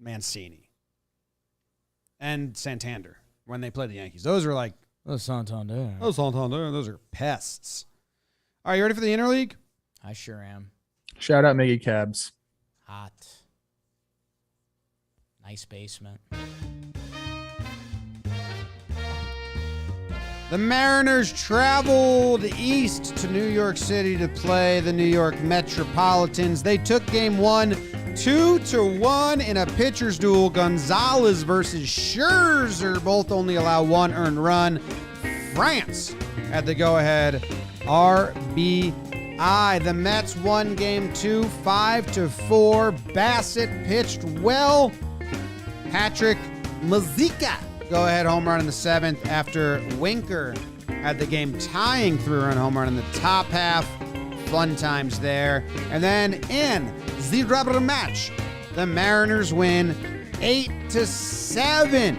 Mancini, and Santander when they play the Yankees. Those are like Santander. Those are pests. All right, you ready for the interleague? I sure am. Shout out Mega Cabs. Hot. Nice basement. The Mariners traveled east to New York City to play the New York Metropolitans. They took game 1, 2-1 in a pitcher's duel. Gonzalez versus Scherzer both only allow 1 earned run. France had the go-ahead RBI. The Mets won game 2, 5-4. Bassett pitched well. Patrick Mazeika go-ahead home run in the 7th after Winker had the game-tying 3-run home run in the top half. Fun times there. And then in the rubber match, the Mariners win 8-7.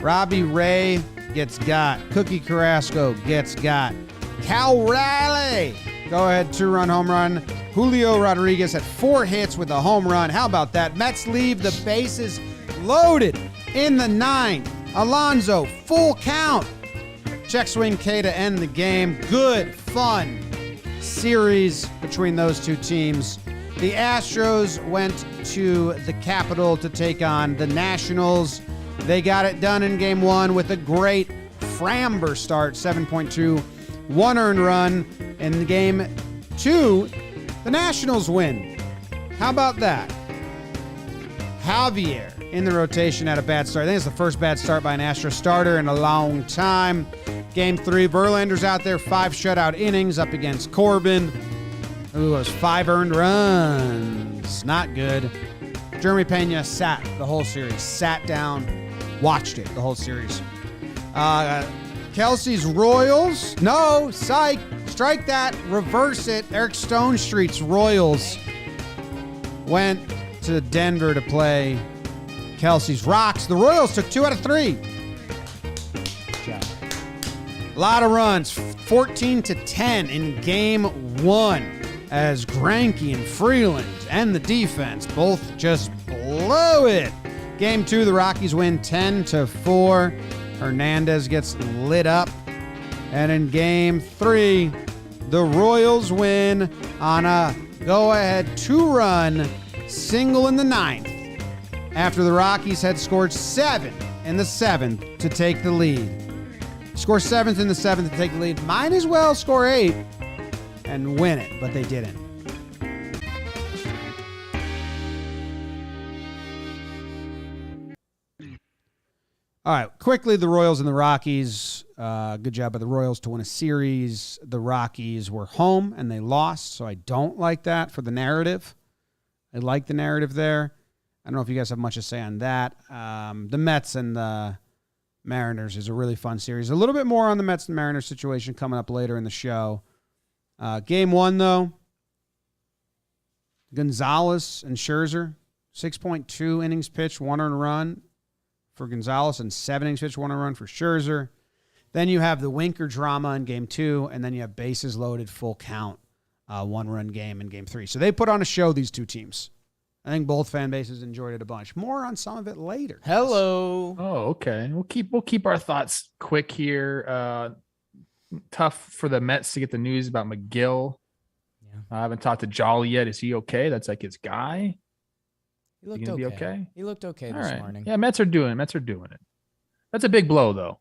Robbie Ray gets got. Cookie Carrasco gets got. Cal Raleigh, go-ahead 2-run home run. Julio Rodriguez had 4 hits with a home run. How about that? Mets leave the bases loaded in the 9th. Alonso, full count. Check swing K to end the game. Good, fun series between those two teams. The Astros went to the Capitol to take on the Nationals. They got it done in game 1 with a great Framber start, 7.2, 1 earned run. In game 2, the Nationals win. How about that? Javier in the rotation had a bad start. I think it's the first bad start by an Astro starter in a long time. Game 3, Verlander's out there, 5 shutout innings up against Corbin, who has 5 earned runs. Not good. Jeremy Pena sat the whole series. Sat down, watched it the whole series. Kelsey's Royals. No, psych. Strike that. Reverse it. Eric Stonestreet's Royals went to Denver to play Kelsey's Rocks. The Royals took 2 out of 3. Good job. A lot of runs. 14-10 in game 1 as Greinke and Freeland and the defense both just blow it. Game 2, the Rockies win 10-4. Hernandez gets lit up. And in game 3, the Royals win on a go-ahead 2-run single in the 9th after the Rockies had scored 7 in the 7th to take the lead. Score 7th in the 7th to take the lead. Might as well score 8 and win it, but they didn't. All right, quickly, the Royals and the Rockies. Good job by the Royals to win a series. The Rockies were home, and they lost, so I don't like that for the narrative. I like the narrative there. I don't know if you guys have much to say on that. The Mets and the Mariners is a really fun series. A little bit more on the Mets and Mariners situation coming up later in the show. Game 1, though, Gonzalez and Scherzer, 6.2 innings pitched, 1 earned run for Gonzalez, and 7 innings pitched, 1 earned run for Scherzer. Then you have the Winker drama in game 2, and then you have bases loaded, full count, 1-run game in game 3. So they put on a show, these two teams. I think both fan bases enjoyed it a bunch. More on some of it later. Hello. Oh, okay. We'll keep our thoughts quick here. Tough for the Mets to get the news about McGill. Yeah. I haven't talked to Jolly yet. Is he okay? That's like his guy. He looked gonna okay. be okay? He looked okay All this right. morning. Yeah, Mets are doing it. That's a big blow, though.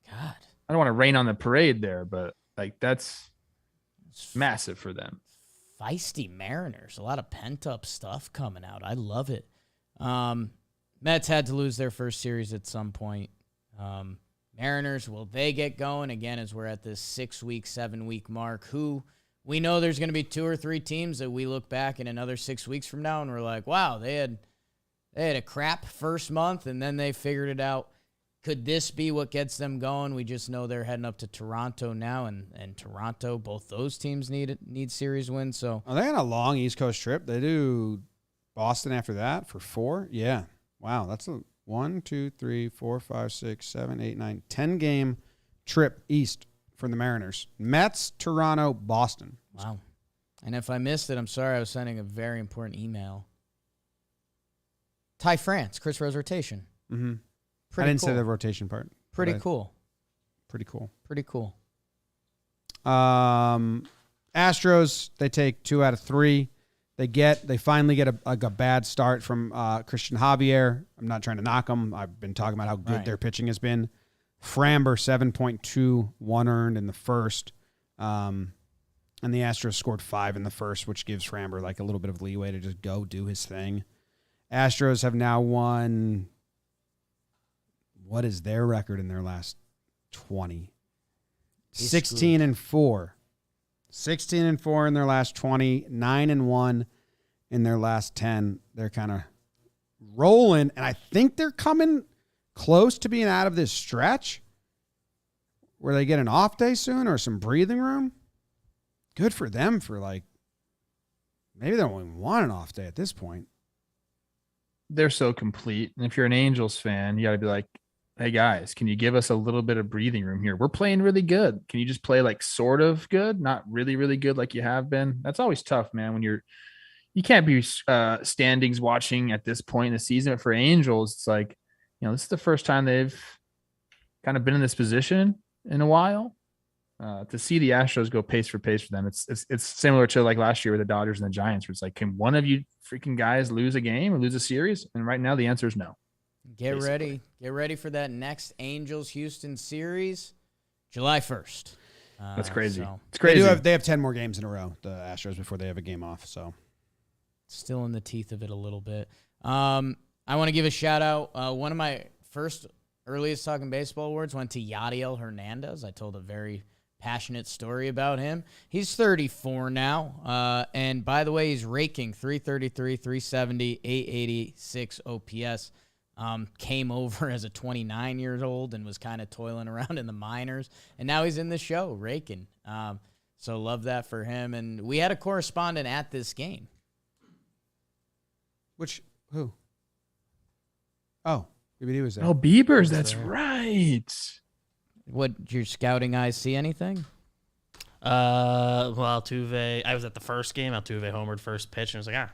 God. I don't want to rain on the parade there, but like that's massive for them. Feisty Mariners. A lot of pent-up stuff coming out. I love it. Mets had to lose their first series at some point. Mariners, will they get going? Again, as we're at this 6-week, 7-week mark, who we know there's going to be 2 or 3 teams that we look back in another 6 weeks from now and we're like, wow, they had a crap first month and then they figured it out. Could this be what gets them going? We just know they're heading up to Toronto now, and Toronto, both those teams need series wins. So Are they on a long East Coast trip? They do Boston after that for 4? Yeah. Wow, that's a 1, 2, 3, 4, 5, 6, 7, 8, 9, 10 game trip east for the Mariners. Mets, Toronto, Boston. Wow. And if I missed it, I'm sorry. I was sending a very important email. Ty France, Chris Rose rotation. Mm-hmm. I Pretty didn't cool. say the rotation part. Pretty but cool. Pretty cool. Pretty cool. Astros, they take 2 out of 3. They finally get a bad start from Christian Javier. I'm not trying to knock them. I've been talking about how good their pitching has been. Framber, 7.2, 1 earned in the first. And the Astros scored 5 in the first, which gives Framber like a little bit of leeway to just go do his thing. Astros have now won. What is their record in their last 20? 16-4. 16-4 in their last 20, 9-1 in their last 10. They're kind of rolling, and I think they're coming close to being out of this stretch where they get an off day soon or some breathing room. Good for them for maybe they don't even want an off day at this point. They're so complete. And if you're an Angels fan, you got to be like, hey guys, can you give us a little bit of breathing room here? We're playing really good. Can you just play sort of good, not really, really good like you have been? That's always tough, man. When you can't be standings watching at this point in the season. But for Angels, it's this is the first time they've kind of been in this position in a while. To see the Astros go pace for pace for them, it's similar to last year with the Dodgers and the Giants, where it's can one of you freaking guys lose a game or lose a series? And right now the answer is no. Get ready for that next Angels-Houston series, July 1st. That's crazy. So it's crazy. They have 10 more games in a row, the Astros, before they have a game off. So still in the teeth of it a little bit. I want to give a shout out. One of my earliest Talking Baseball awards went to Yadiel Hernandez. I told a very passionate story about him. He's 34 now. And by the way, he's raking 333, 370, 886 OPS. Came over as a 29-year-old and was kind of toiling around in the minors. And now he's in the show, raking. So love that for him. And we had a correspondent at this game. Who? Oh, BBD was there. Oh, Biebers, that's right. What, did your scouting eyes see anything? Well, Altuve, I was at the first game. Altuve homered first pitch, and I was like,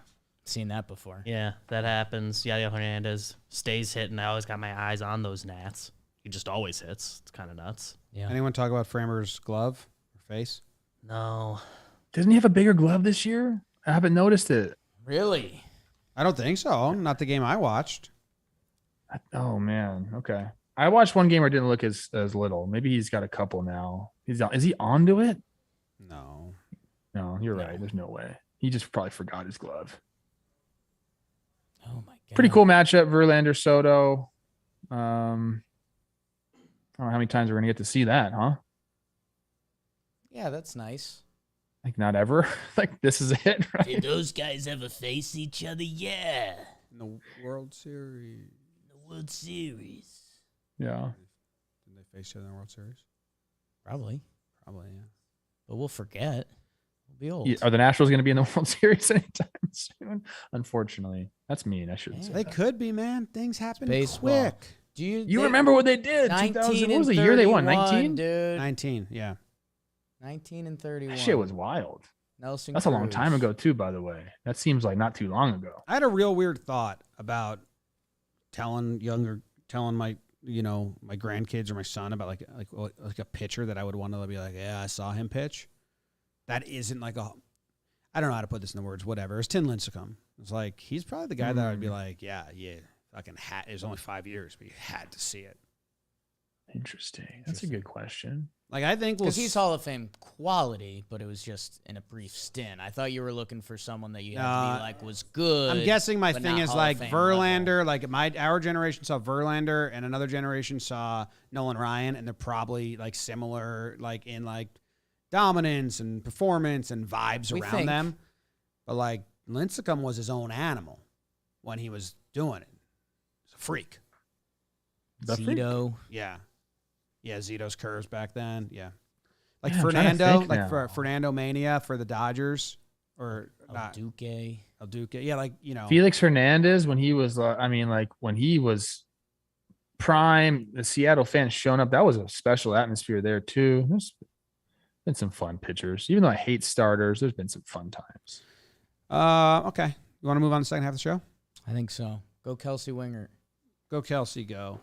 Seen that before. yeah, that happens. Yadiel Hernandez stays hitting. I always got my eyes on those gnats. He just always hits. It's kind of nuts. Yeah. Anyone talk about Framber's glove or face? No. Doesn't he have a bigger glove this year? I haven't noticed it. Really? I don't think so. Not the game I watched. Oh man. Okay. I watched one game where it didn't look as little. Maybe he's got a couple now. Is he onto it? No. No, you're right. There's no way. He just probably forgot his glove. Oh, my God. Pretty cool matchup, Verlander Soto. I don't know how many times we're gonna get to see that, huh? Yeah, that's nice. Not ever. This is it, right? Did those guys ever face each other? Yeah. In the World Series. The World Series. Yeah. Did they face each other in the World Series? Probably. Probably, yeah. But we'll forget. We'll be old. Yeah, are the Nationals going to be in the World Series anytime soon? Unfortunately, that's mean. I shouldn't say They that. could be, man. Things happen Baseball. quick. Do you You remember what they did? 2000. What was the year they won? 19. Dude. 19, yeah. 19 and 31. That shit was wild. Nelson That's a long Cruz. time ago, too. By the way, that seems like not too long ago. I had a real weird thought about telling my my grandkids or my son about like a pitcher that I would want to be like, yeah, I saw him pitch. That isn't I don't know how to put this in the words. Whatever. It's Tim Lincecum. It's he's probably the guy that I'd be like, yeah, fucking hat. It was only 5 years, but you had to see it. Interesting. That's a good question. I think Because he's Hall of Fame quality, but it was just in a brief stint. I thought you were looking for someone that you had to be was good. I'm guessing my but thing not is Hall of Fame Verlander. Our generation saw Verlander, and another generation saw Nolan Ryan, and they're probably similar, in dominance and performance and vibes We around think. them. But Lincecum was his own animal when he was doing it. He's a freak. Zito. Yeah. Yeah, Zito's curves back then. Yeah. Yeah, I'm trying to Fernando, think now. for Fernando Mania for the Dodgers. Or not. El Duque. Yeah, Felix Hernandez when he was, when he was Prime, the Seattle fans showing up. That was a special atmosphere there too. There's been some fun pitchers. Even though I hate starters, there's been some fun times. Okay. You want to move on to the second half of the show? I think so. Go Kelsey Wingert. Go Kelsey, go.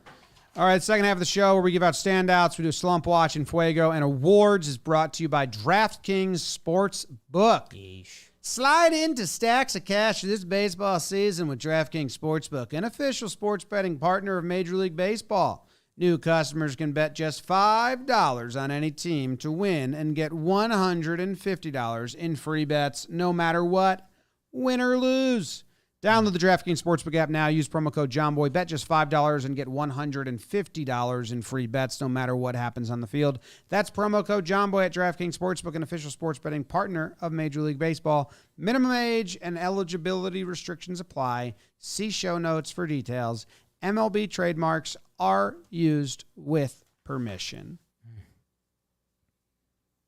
All right, second half of the show where we give out standouts, we do Slump Watch and Fuego, and awards is brought to you by DraftKings Sportsbook. Yeesh. Slide into stacks of cash this baseball season with DraftKings Sportsbook, an official sports betting partner of Major League Baseball. New customers can bet just $5 on any team to win and get $150 in free bets no matter what, win or lose. Download the DraftKings Sportsbook app now. Use promo code JOHNBOY. Bet just $5 and get $150 in free bets no matter what happens on the field. That's promo code JOHNBOY at DraftKings Sportsbook, an official sports betting partner of Major League Baseball. Minimum age and eligibility restrictions apply. See show notes for details. MLB trademarks are used with permission.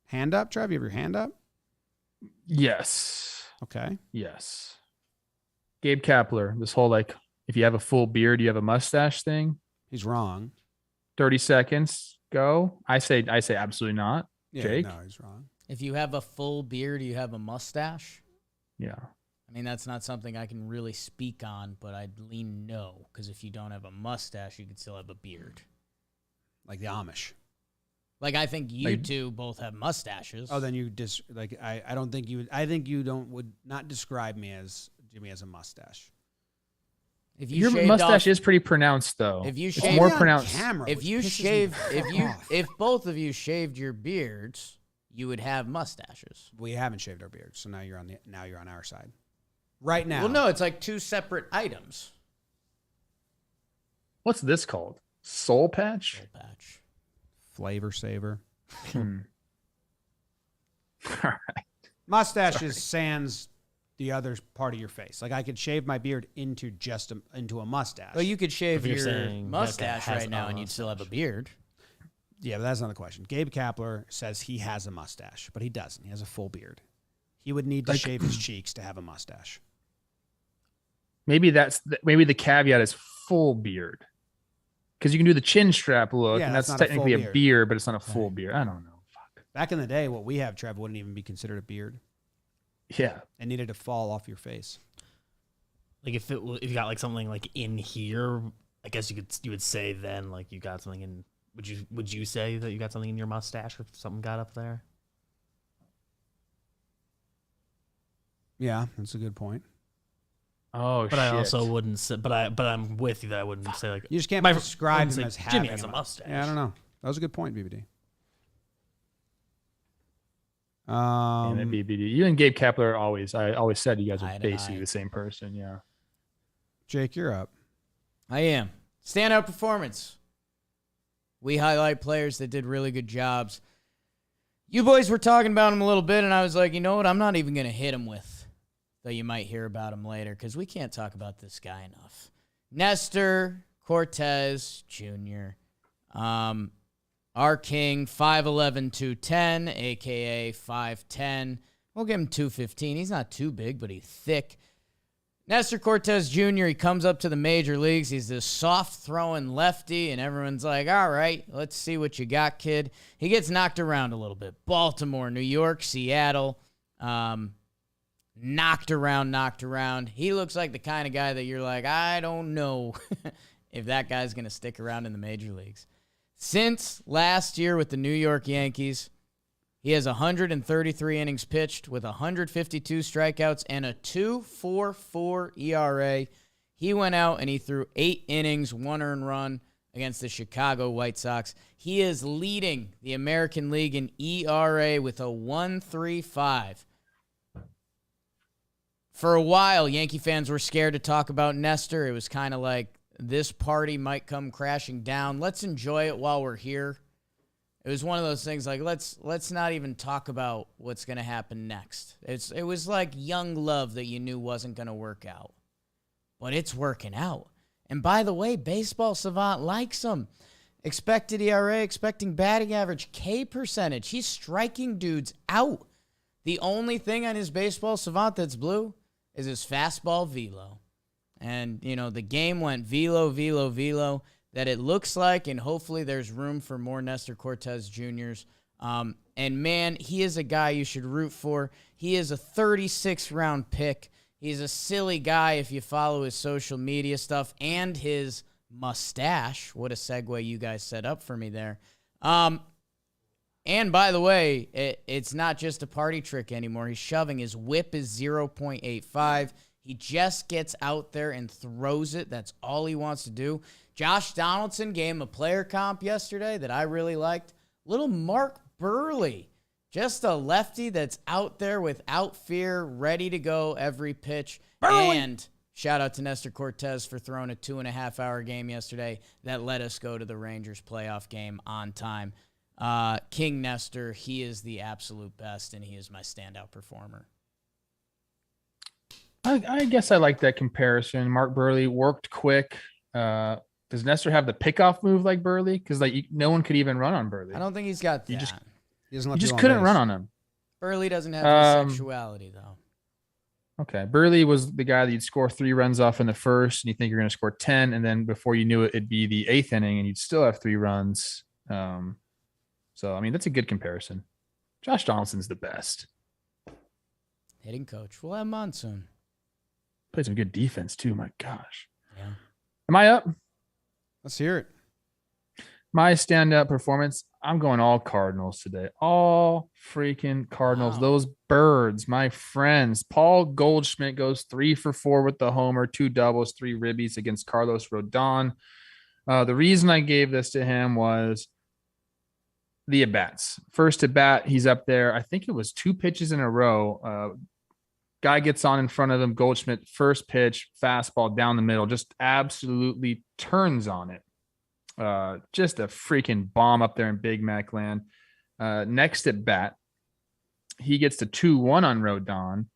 Hand up, Trev? You have your hand up? Yes. Okay. Yes. Gabe Kapler, this whole if you have a full beard, you have a mustache thing. He's wrong. 30 seconds, go. I say absolutely not. Yeah, Jake? no, he's wrong. If you have a full beard, you have a mustache. Yeah. I mean, that's not something I can really speak on, but I'd lean no, because if you don't have a mustache, you could still have a beard. Like the Amish. Like, I think you two both have mustaches. Oh, then you I don't think you would. I think you would not describe me as Jimmy as a mustache. If you Your shaved mustache off, is pretty pronounced though. If you it's shave more on pronounced. camera, if which you pisses me shave, off. if both of you shaved your beards, you would have mustaches. We haven't shaved our beards, so now you're on our side. Right now. Well, no, it's like two separate items. What's this called? Soul patch? Soul patch. Flavor saver. All right. Mustache is sans the other part of your face. Like I could shave my beard into into a mustache. Well, you could shave If you're your saying mustache Becca has right now a and you'd still have a beard. Yeah, but that's not the question. Gabe Kapler says he has a mustache, but he doesn't. He has a full beard. He would need to shave his cheeks to have a mustache. Maybe the caveat is full beard. Because you can do the chin strap look, Yeah, and that's that's not a technically full a beard, but it's not a full Right. beard. I don't know. Fuck. Back in the day, what we have, Trev, wouldn't even be considered a beard. Yeah. It needed to fall off your face. Like if you got like something like in here, I guess you would say then like you got something in. Would you say that you got something in your mustache if something got up there? Yeah, that's a good point. Oh, But shit. I also wouldn't say. But I'm with you that I wouldn't say like You just can't My- describe wouldn't him say as having Jimmy has a mustache. Yeah, I don't know. That was a good point, BBD. Damn it, BBD. You and Gabe Kapler I always said you guys Eye are to basically eye. the same person. Yeah. Jake, you're up. I am. Standout performance. We highlight players that did really good jobs. You boys were talking about him a little bit, and I was like, you know what? I'm not even going to hit him with, though you might hear about him later, because we can't talk about this guy enough. Nestor Cortes Jr. Our king, 5'11", 210, a.k.a. 5'10". We'll give him 215. He's not too big, but he's thick. Nestor Cortes Jr., he comes up to the major leagues. He's this soft-throwing lefty, and everyone's like, all right, let's see what you got, kid. He gets knocked around a little bit. Baltimore, New York, Seattle, knocked around. He looks like the kind of guy that you're like, I don't know if that guy's going to stick around in the major leagues. Since last year with the New York Yankees, he has 133 innings pitched with 152 strikeouts and a 2.44 ERA. He went out and he threw 8 innings, 1 earned run against the Chicago White Sox. He is leading the American League in ERA with a 1.35. For a while, Yankee fans were scared to talk about Nestor. It was kind of like, this party might come crashing down. Let's enjoy it while we're here. It was one of those things like, let's not even talk about what's going to happen next. It was like young love that you knew wasn't going to work out. But it's working out. And by the way, Baseball Savant likes him. Expected ERA, expecting batting average, K percentage. He's striking dudes out. The only thing on his Baseball Savant that's blue is his fastball velo. And, you know, the game went velo. that it looks like, and hopefully there's room for more Nestor Cortes Jr.'s. And, man, he is a guy you should root for. He is a 36th-round pick. He's a silly guy if you follow his social media stuff and his mustache. What a segue you guys set up for me there. And, by the way, it's not just a party trick anymore. He's shoving. His whip is 0.85. He just gets out there and throws it. That's all he wants to do. Josh Donaldson gave him a player comp yesterday that I really liked. Little Mark Burley, just a lefty that's out there without fear, ready to go every pitch. Burley. And shout out to Nestor Cortes for throwing a 2.5-hour game yesterday that let us go to the Rangers playoff game on time. King Nestor, he is the absolute best, and he is my standout performer. I guess I like that comparison. Mark Burley worked quick. Does Nestor have the pickoff move like Burley? Because no one could even run on Burley. I don't think he's got that. He You just couldn't run on him. Burley doesn't have the sexuality, though. Okay. Burley was the guy that you'd score 3 runs off in the first, and you think you're going to score 10, and then before you knew it, it'd be the 8th inning, and you'd still have 3 runs. So, I mean, that's a good comparison. Josh Donaldson's the best. Hitting coach. We'll have him on soon. Played some good defense, too. My gosh. Yeah. Am I up? Let's hear it. My standout performance, I'm going all Cardinals today. All freaking Cardinals. Wow. Those birds, my friends. Paul Goldschmidt goes 3 for 4 with the homer, 2 doubles, 3 ribbies against Carlos Rodon. The reason I gave this to him was the at-bats. First at-bat, he's up there. I think it was 2 pitches in a row. Guy gets on in front of him. Goldschmidt, first pitch, fastball down the middle, just absolutely turns on it. Just a freaking bomb up there in Big Mac land. Next at bat, he gets to 2-1 on Rodon.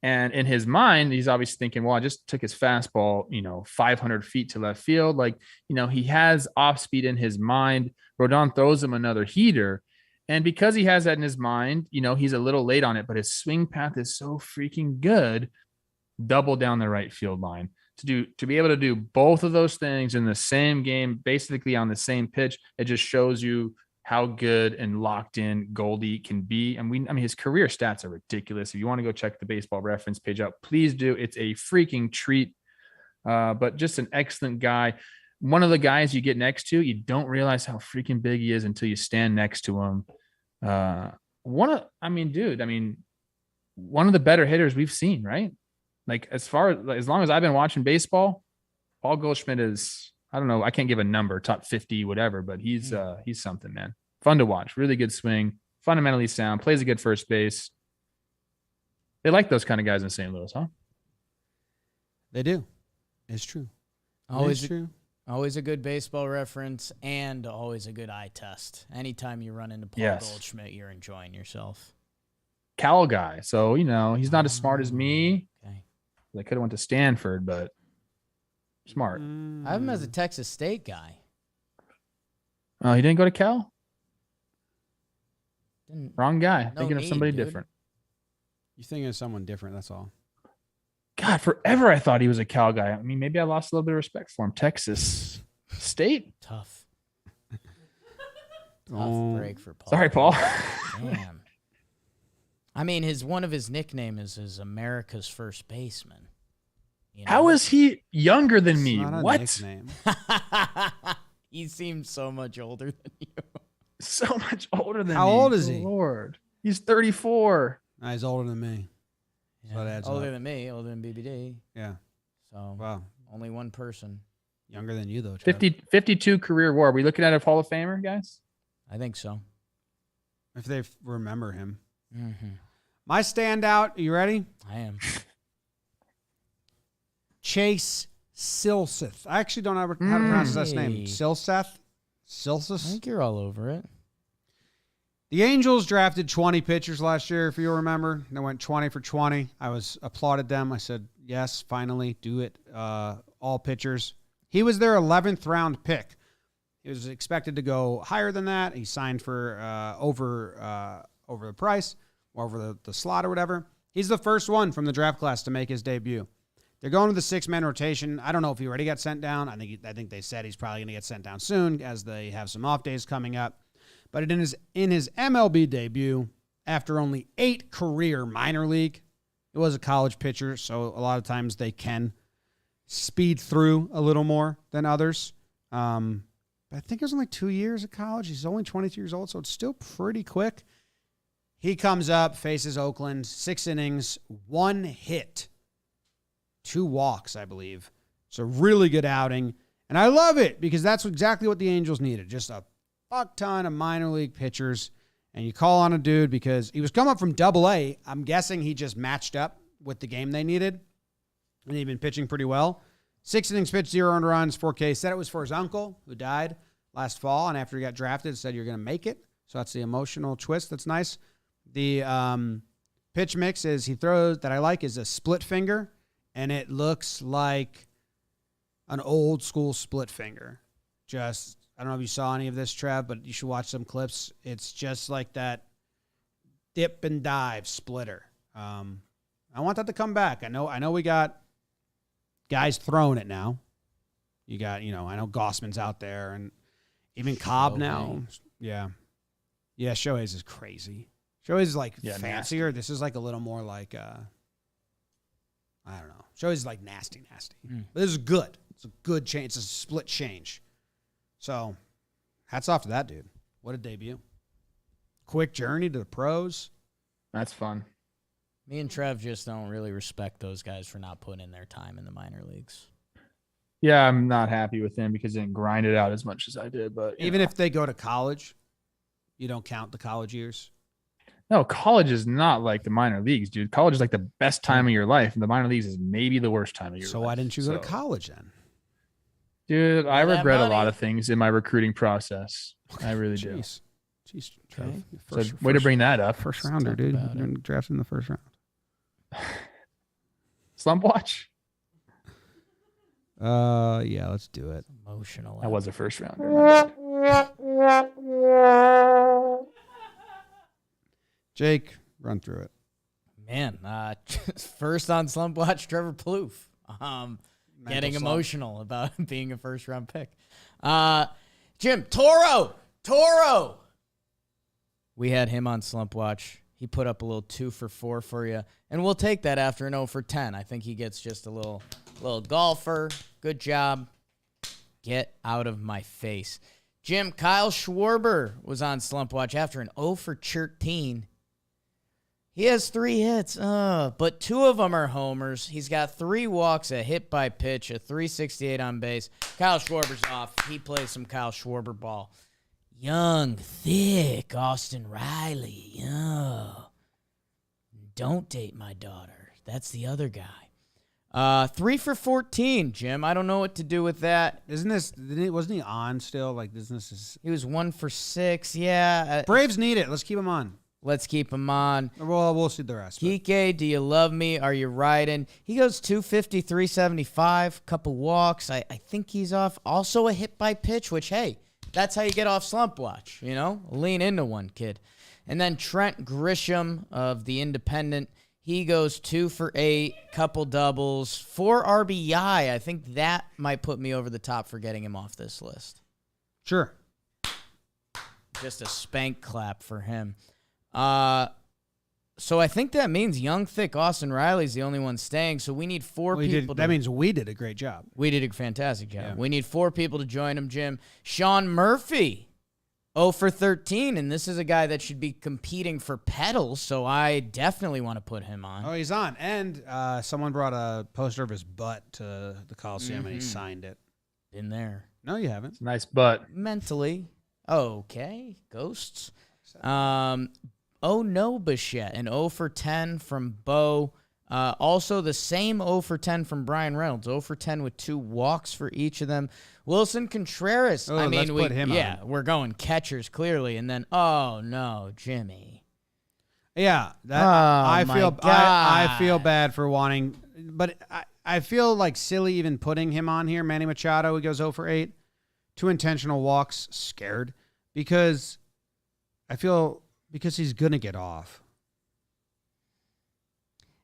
And in his mind, he's obviously thinking, well, I just took his fastball, 500 feet to left field. He has off speed in his mind. Rodon throws him another heater. And because he has that in his mind, he's a little late on it, but his swing path is so freaking good. Double down the right field line. To be able to do both of those things in the same game, basically on the same pitch, it just shows you how good and locked in Goldie can be. And his career stats are ridiculous. If you want to go check the Baseball Reference page out, please do. It's a freaking treat. But just an excellent guy. One of the guys you get next to, you don't realize how freaking big he is until you stand next to him. One of the better hitters we've seen, right? As long as I've been watching baseball, Paul Goldschmidt is, I don't know, I can't give a number, top 50, whatever, but he's something, man. Fun to watch, really good swing, fundamentally sound, plays a good first base. They like those kind of guys in St. Louis, huh? They do. It's true. Always true. Always a good Baseball Reference and always a good eye test. Anytime you run into Paul Goldschmidt, you're enjoying yourself. Cal guy. So, he's not as smart as me. Okay. I could have went to Stanford, but smart. I have him as a Texas State guy. Oh, he didn't go to Cal? Wrong guy. No Thinking of somebody dude. different. You're thinking of someone different, that's all. God, forever I thought he was a Cal guy. I mean, maybe I lost a little bit of respect for him. Texas State? Tough Oh. break for Paul. Sorry, Paul. Damn. I mean, one of his nicknames is America's first baseman. How is he younger than It's me? not a What? nickname. He seems so much older than you. So much older than me. How old is he? Lord. He's 34. Nah, he's older than me. So that adds Older up. than me, older than BBD. Yeah. So Wow. only one person. Younger than you, though, Trev. 52 career WAR. Are we looking at a Hall of Famer, guys? I think so. If they remember him. Mm-hmm. My standout, you ready? I am. Chase Silseth. I actually don't know how to pronounce his last name. Hey. Silseth? I Silseth? think you're all over it. The Angels drafted 20 pitchers last year, if you remember. They went 20 for 20. I applauded them. I said, yes, finally, do it. All pitchers. He was their 11th round pick. He was expected to go higher than that. He signed for over the price, or over the slot or whatever. He's the first one from the draft class to make his debut. They're going to the 6-man rotation. I don't know if he already got sent down. I think they said he's probably going to get sent down soon as they have some off days coming up. But in his MLB debut, after only 8 career minor league, it was a college pitcher, so a lot of times they can speed through a little more than others. But I think it was only 2 years of college. He's only 22 years old, so it's still pretty quick. He comes up, faces Oakland, 6 innings, 1 hit, 2 walks, I believe. It's a really good outing. And I love it because that's exactly what the Angels needed. Just a fuck ton of minor league pitchers. And you call on a dude because he was coming up from Double-A. I'm guessing he just matched up with the game they needed. And he'd been pitching pretty well. 6 innings pitched, 0 earned runs, 4K. Said it was for his uncle who died last fall. And after he got drafted, said you're going to make it. So that's the emotional twist. That's nice. The pitch mix he throws that I like is a split finger, and it looks like an old school split finger. I don't know if you saw any of this, Trev, but you should watch some clips. It's just like that dip and dive splitter. I want that to come back. I know we got guys throwing it now. You got, I know Gossman's out there, and even Cobb now. Yeah. Yeah, Shohei's is crazy. Shohei's is like fancier. Nasty. This is like a little more like, I don't know. Shohei's is like nasty. But this is good. It's a good change. It's a split change. So, hats off to that dude. What a debut. Quick journey to the pros. That's fun. Me and Trev just don't really respect those guys for not putting in their time in the minor leagues. Yeah, I'm not happy with them because they didn't grind it out as much as I did. But even if they go to college, you don't count the college years? No, college is not like the minor leagues, dude. College is like the best time of your life, and the minor leagues is maybe the worst time of your life. So why didn't you go to college then? Dude, I regret a lot of things in my recruiting process. Okay. I really do. Jeez, Trev. Okay. Way to bring that up. First rounder, dude. You're drafted in the first round. Slump Watch? Yeah, let's do it. Emotional. I was a first rounder. Jake, run through it. Man, first on Slump Watch, Trevor Plouffe. Getting emotional about being a first-round pick. Jim, Toro! We had him on Slump Watch. He put up a little 2 for 4 for you, and we'll take that after an 0 for 10. I think he gets just a little golfer. Good job. Get out of my face. Jim, Kyle Schwarber was on Slump Watch after an 0 for 13. He has 3 hits, but 2 of them are homers. He's got 3 walks, a hit by pitch, a 368 on base. Kyle Schwarber's off. He plays some Kyle Schwarber ball. Young, thick Austin Riley. Don't date my daughter. That's the other guy. 3 for 14, Jim. I don't know what to do with that. Wasn't he on still? He was 1 for 6. Yeah. Braves need it. Let's keep him on. Let's keep him on. Well, we'll see the rest. Kike, do you love me? Are you riding? He goes 250, 375, couple walks. I think he's off. Also a hit by pitch, which, hey, that's how you get off Slump Watch, Lean into one, kid. And then Trent Grisham of the Independent. He goes 2 for 8, couple doubles, 4 RBI. I think that might put me over the top for getting him off this list. Sure. Just a spank clap for him. So I think that means young, thick Austin Riley's the only one staying. So we need 4 people. That means we did a great job. We did a fantastic job. Yeah. We need 4 people to join him, Jim. Sean Murphy, 0 for 13, and this is a guy that should be competing for pedals, so I definitely want to put him on. Oh, he's on. And someone brought a poster of his butt to the Coliseum, and he signed it. In there. No, you haven't. It's a nice butt. Mentally. Okay. Ghosts. Oh, no, Bichette. An 0 for 10 from Bo. Also, the same 0 for 10 from Brian Reynolds. 0 for 10 with 2 walks for each of them. Wilson Contreras. Oh, let's put him on. We're going catchers clearly. And then, oh, no, Jimmy. Yeah. I feel bad for wanting, but I feel like silly even putting him on here. Manny Machado, he goes 0 for 8. 2 intentional walks. Scared. Because he's going to get off.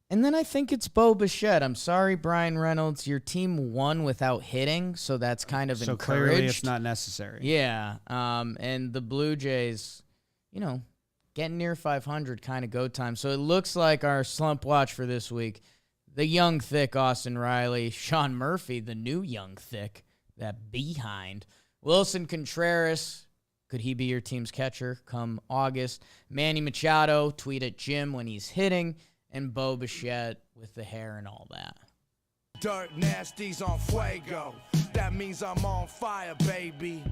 And then I think it's Bo Bichette. I'm sorry, Brian Reynolds. Your team won without hitting, so that's kind of So encouraged. clearly it's not necessary. Yeah. And the Blue Jays, getting near 500 kind of go time. So it looks like our slump watch for this week, the young, thick Austin Riley, Sean Murphy, the new young, thick, that behind. Wilson Contreras, could he be your team's catcher come August? Manny Machado, tweet at Jim when he's hitting. And Bo Bichette with the hair and all that. Dirt nasties on Fuego. That means I'm on fire, baby.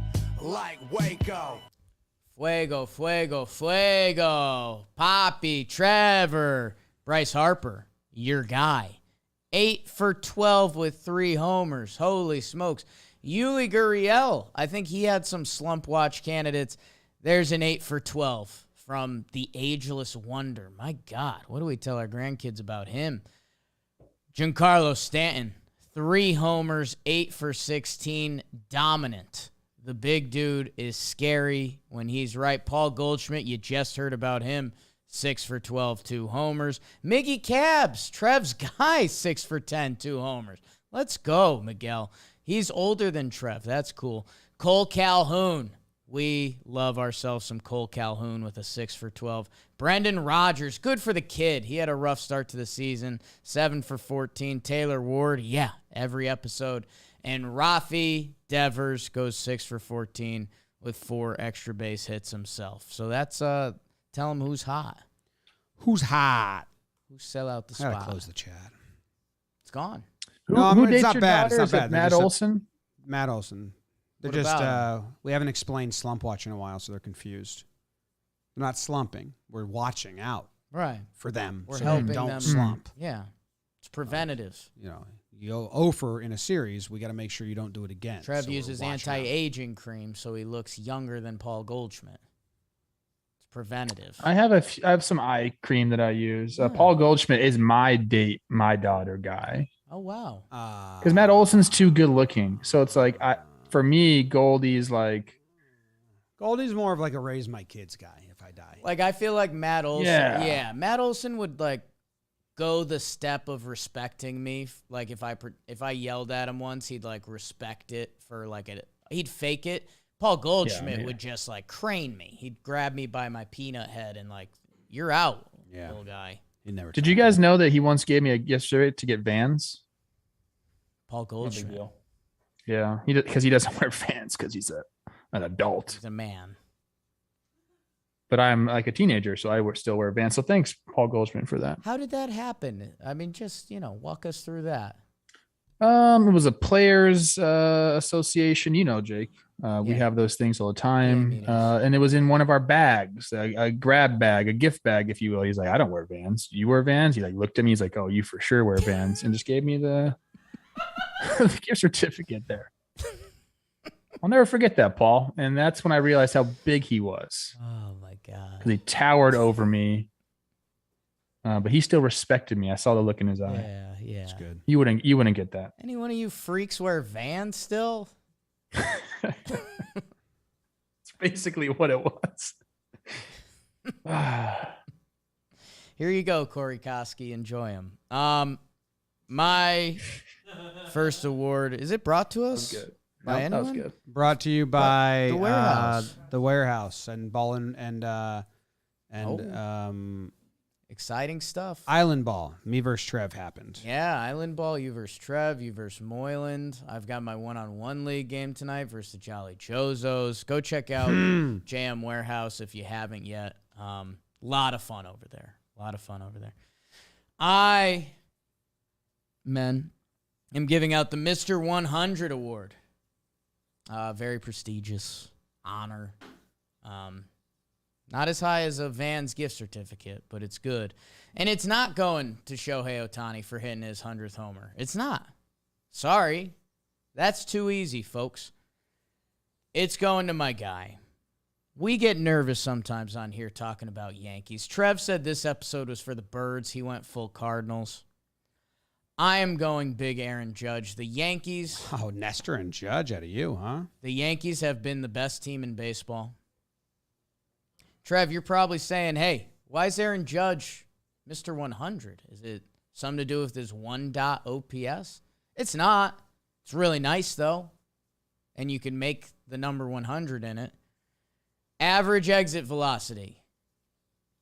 Like Waco. Fuego, Fuego, Fuego. Poppy, Trevor, Bryce Harper, your guy. 8 for 12 with 3 homers. Holy smokes. Yuli Gurriel, I think he had some slump watch candidates. There's an 8 for 12 from the ageless wonder. My God, what do we tell our grandkids about him? Giancarlo Stanton, 3 homers, 8 for 16, dominant. The big dude is scary when he's right. Paul Goldschmidt, you just heard about him, 6 for 12, 2 homers. Miggy Cabs, Trev's guy, 6 for 10, 2 homers. Let's go, Miguel. He's older than Trev. That's cool. Cole Calhoun. We love ourselves some Cole Calhoun with a 6 for 12. Brendan Rodgers, good for the kid. He had a rough start to the season, 7 for 14. Taylor Ward, yeah, every episode. And Rafi Devers goes 6 for 14 with 4 extra base hits himself. So that's, tell him who's hot. Who's hot? Who sell out the I spot. gotta close the chat. It's gone. Who it's dates not your bad. It's daughter? not Is it bad. Matt They're just Olson? Matt Olson. They're What just about we haven't explained slump watch in a while, so they're confused. They're not slumping. We're watching out Right. for them. We're so helping they don't them. slump. Yeah. It's preventative. You go over in a series, we got to make sure you don't do it again. Trev So we're uses watching out. anti-aging cream, so he looks younger than Paul Goldschmidt. It's preventative. I have some eye cream that I use. Paul Goldschmidt is my daughter guy. Oh, wow. Because Matt Olson's too good looking. So it's like, for me, Goldie's like. Goldie's more of like a raise my kids guy if I die. Like, I feel like Matt Olson. Yeah. Matt Olson would, like, go the step of respecting me. Like, if I yelled at him once, he'd, like, respect it for, like, he'd fake it. Paul Goldschmidt would just, like, crane me. He'd grab me by my peanut head and, like, you're out, little guy. He never. Did you guys know that he once gave me a gift certificate to get Vans? Paul Goldschmidt. Yeah, because he doesn't wear Vans because he's an adult. He's a man. But I'm like a teenager, so I still wear Vans. So thanks, Paul Goldschmidt, for that. How did that happen? I mean, just, walk us through that. It was a players association, Jake. We have those things all the time. And it was in one of our bags, a grab bag, a gift bag, if you will. He's like, I don't wear Vans. You wear Vans? He like looked at me. He's like, oh, you for sure wear Vans, and just gave me the gift certificate there. I'll never forget that, Paul. And that's when I realized how big he was. Oh my God. He towered over me. But he still respected me. I saw the look in his eye. Yeah. That's good. You wouldn't get that. Any one of you freaks wear Vans still? It's basically what it was. Here you go, Corey Koski. Enjoy them. My first award, is it brought to us? That was good. By anyone? That was good. Brought to you by The Warehouse. The Warehouse and Ballin Exciting stuff. Island Ball. Me versus Trev happened. Yeah, Island Ball, you versus Trev, you versus Moyland. I've got my one-on-one league game tonight versus the Jolly Jozos. Go check out JM Warehouse if you haven't yet. Lot of fun over there. I, men, am giving out the Mr. 100 award. Very prestigious honor. Not as high as a Vans gift certificate, but it's good. And it's not going to Shohei Ohtani for hitting his 100th homer. It's not. Sorry. That's too easy, folks. It's going to my guy. We get nervous sometimes on here talking about Yankees. Trev said this episode was for the birds. He went full Cardinals. I am going big Aaron Judge. The Yankees. Oh, Nestor and Judge out of you, huh? The Yankees have been the best team in baseball. Trev, you're probably saying, hey, why is Aaron Judge Mr. 100? Is it Something to do with his 1 OPS? It's not. It's really nice, though. And you can make the number 100 in it. Average exit velocity,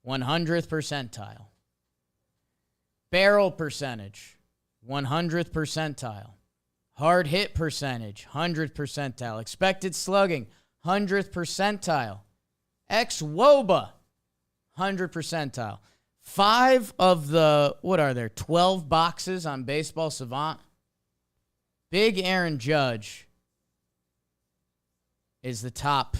100th percentile. Barrel percentage, 100th percentile. Hard hit percentage, 100th percentile. Expected slugging, 100th percentile. Ex-WOBA, 100th percentile. 5 of the, 12 boxes on Baseball Savant. Big Aaron Judge is the top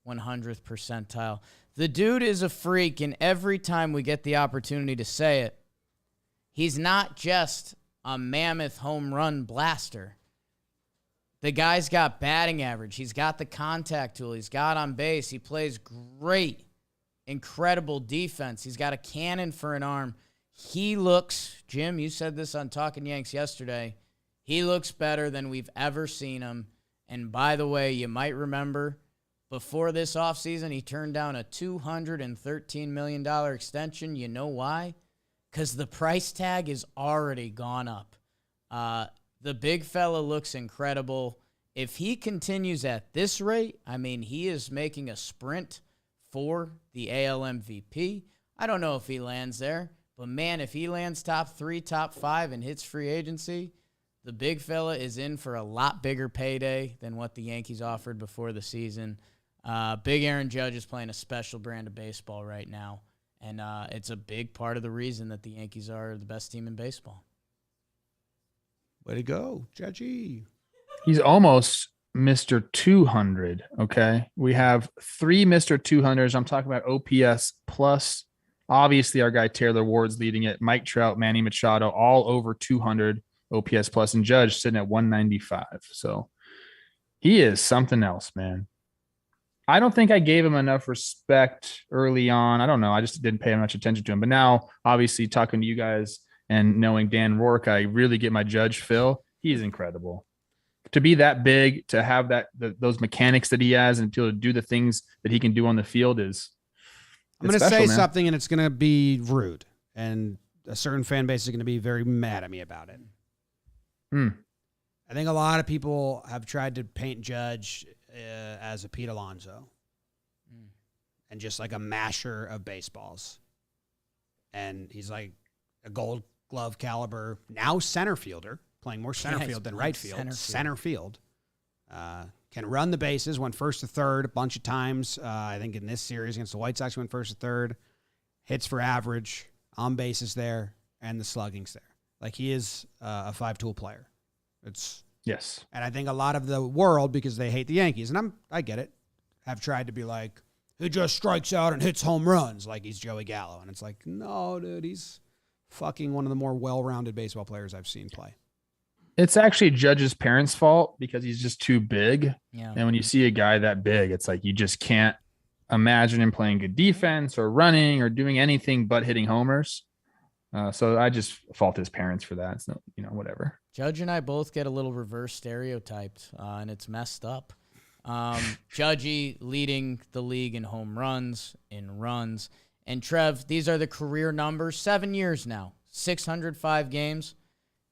100th percentile. The dude is a freak, and every time we get the opportunity to say it, he's not just a mammoth home run blaster. The guy's got batting average. He's got the contact tool. He's got on base. He plays great, incredible defense. He's got a cannon for an arm. He looks, Jim, you said this on Talkin' Yanks yesterday, he looks better than we've ever seen him. And by the way, you might remember before this offseason, he turned down a $213 million extension. You know why? Because the price tag is already gone up. The big fella looks incredible. If he continues at this rate, I mean, he is making a sprint for the AL MVP. I don't know if he lands there, but man, if he lands top 3, top 5, and hits free agency, the big fella is in for a lot bigger payday than what the Yankees offered before the season. Big Aaron Judge is playing a special brand of baseball right now, and it's a big part of the reason that the Yankees are the best team in baseball. Way to go, Judgy. He's almost Mr. 200, okay? We have 3 Mr. 200s. I'm talking about OPS plus. Obviously, our guy Taylor Ward's leading it. Mike Trout, Manny Machado, all over 200 OPS plus, and Judge sitting at 195. So he is something else, man. I don't think I gave him enough respect early on. I don't know. I just didn't pay much attention to him. But now, obviously, talking to you guys and knowing Dan Rourke, I really get my Judge fill. He's incredible. To be that big, to have those mechanics that he has, and to be able to do the things that he can do on the field is. I'm going to say something, and it's going to be rude, and a certain fan base is going to be very mad at me about it. I think a lot of people have tried to paint Judge as a Pete Alonso and just like a masher of baseballs. And he's like a Gold Glove caliber, now center fielder, playing more center field than right field. Center field. Can run the bases, went first to third a bunch of times. I think in this series against the White Sox, went first to third. Hits for average, on bases there, and the slugging's there. Like, he is a 5-tool player. Yes. And I think a lot of the world, because they hate the Yankees, and I get it, have tried to be like, he just strikes out and hits home runs like he's Joey Gallo. And it's like, no, dude, he's fucking one of the more well-rounded baseball players I've seen play. It's actually Judge's parents' fault because he's just too big. Yeah. And when you see a guy that big, it's like you just can't imagine him playing good defense or running or doing anything but hitting homers. So I just fault his parents for that. So, whatever. Judge and I both get a little reverse stereotyped, and it's messed up. Judgy leading the league in home runs, in runs. And Trev, these are the career numbers. 7 years now. 605 games.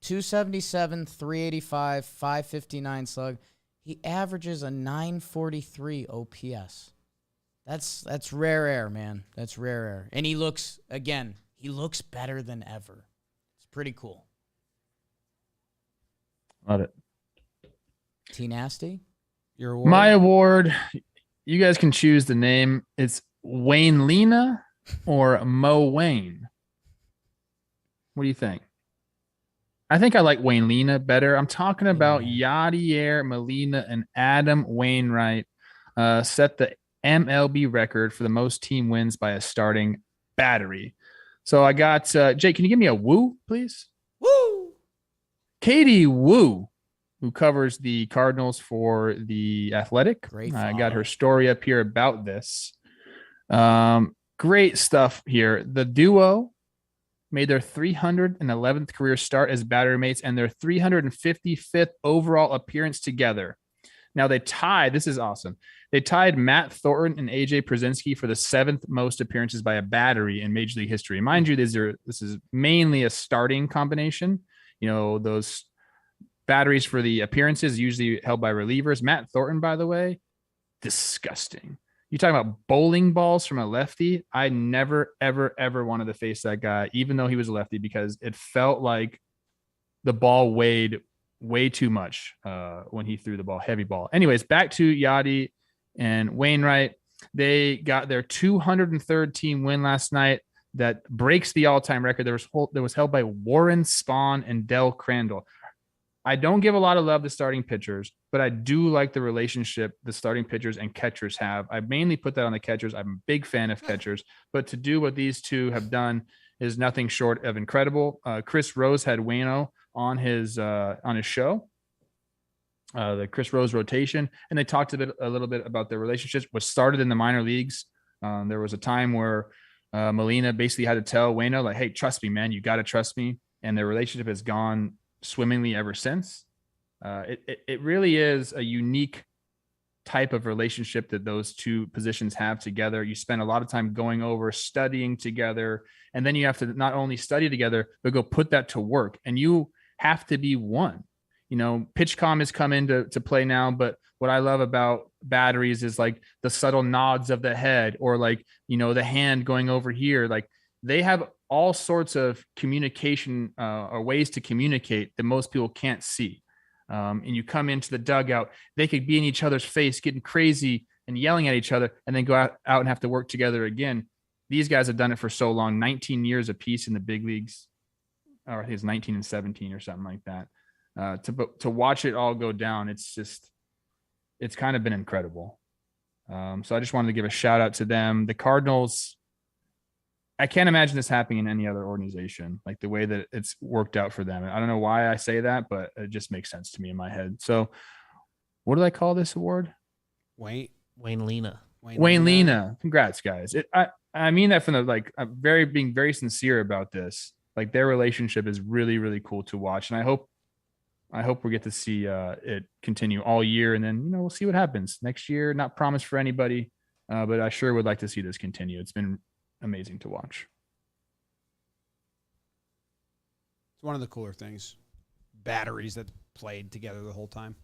277, 385, 559 slug. He averages a 943 OPS. That's rare air, man. That's rare air. And he looks better than ever. It's pretty cool. Love it. T Nasty, your award? My award, you guys can choose the name. It's Wainlina or Mo Wayne. What do you think? I think I like Wainlina better. I'm talking about Yadier Molina and Adam Wainwright set the MLB record for the most team wins by a starting battery. So I got Jake. Can you give me a woo, please? Woo! Katie Woo, who covers the Cardinals for The Athletic. Great. I got her story up here about this. Great stuff here. The duo made their 311th career start as battery mates and their 355th overall appearance together. Now they tied. This is awesome. They tied Matt Thornton and AJ Przinsky for the 7th most appearances by a battery in Major League history. Mind you, this is mainly a starting combination. Those batteries for the appearances usually held by relievers. Matt Thornton, by the way, disgusting. You talking about bowling balls from a lefty? I never, ever, ever wanted to face that guy, even though he was a lefty, because it felt like the ball weighed way too much when he threw the ball, heavy ball. Anyways, back to Yadi and Wainwright. They got their 203rd team win last night. That breaks the all-time record. That was held by Warren Spahn and Del Crandall. I don't give a lot of love to starting pitchers, but I do like the relationship the starting pitchers and catchers have. I mainly put that on the catchers. I'm a big fan of catchers, but to do what these two have done is nothing short of incredible. Chris Rose had Waino on his show, the Chris Rose rotation, and they talked a little bit about their relationships, which started in the minor leagues. There was a time where Molina basically had to tell Waino, like, hey, trust me, man, you got to trust me. And their relationship has gone swimmingly ever since. It really is a unique type of relationship that those two positions have together. You spend a lot of time going over, studying together, and then you have to not only study together, but go put that to work. And you have to be one. PitchCom has come into play now, but what I love about batteries is like the subtle nods of the head, or like, the hand going over here. Like, they have all sorts of communication or ways to communicate that most people can't see. And you come into the dugout, they could be in each other's face, getting crazy and yelling at each other, and then go out and have to work together again. These guys have done it for so long, 19 years apiece in the big leagues, or I think it's 19 and 17 or something like that. To watch it all go down, it's kind of been incredible. So I just wanted to give a shout out to them. The Cardinals, I can't imagine this happening in any other organization, like the way that it's worked out for them. I don't know why I say that, but it just makes sense to me in my head. So what do I call this award? Wainlina. Wainlina. Congrats, guys. I mean that from I'm being very sincere about this. Like, their relationship is really, really cool to watch. And I hope we get to see it continue all year. And then, we'll see what happens next year. Not promised for anybody, but I sure would like to see this continue. It's been amazing to watch. It's one of the cooler things. Batteries that played together the whole time.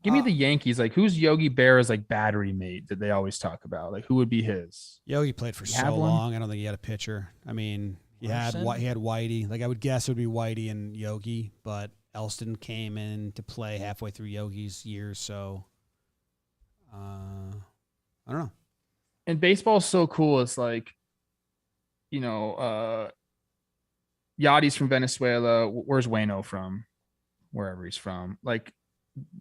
Give me the Yankees. Like, who's Yogi Berra's battery mate that they always talk about? Like, who would be his? Yogi played for so long. I don't think he had a pitcher. I mean, he had Whitey. Like, I would guess it would be Whitey and Yogi, but Elston came in to play halfway through Yogi's years. So, I don't know. And baseball is so cool. It's like, Yadi's from Venezuela. Where's Waino from? Wherever he's from. Like,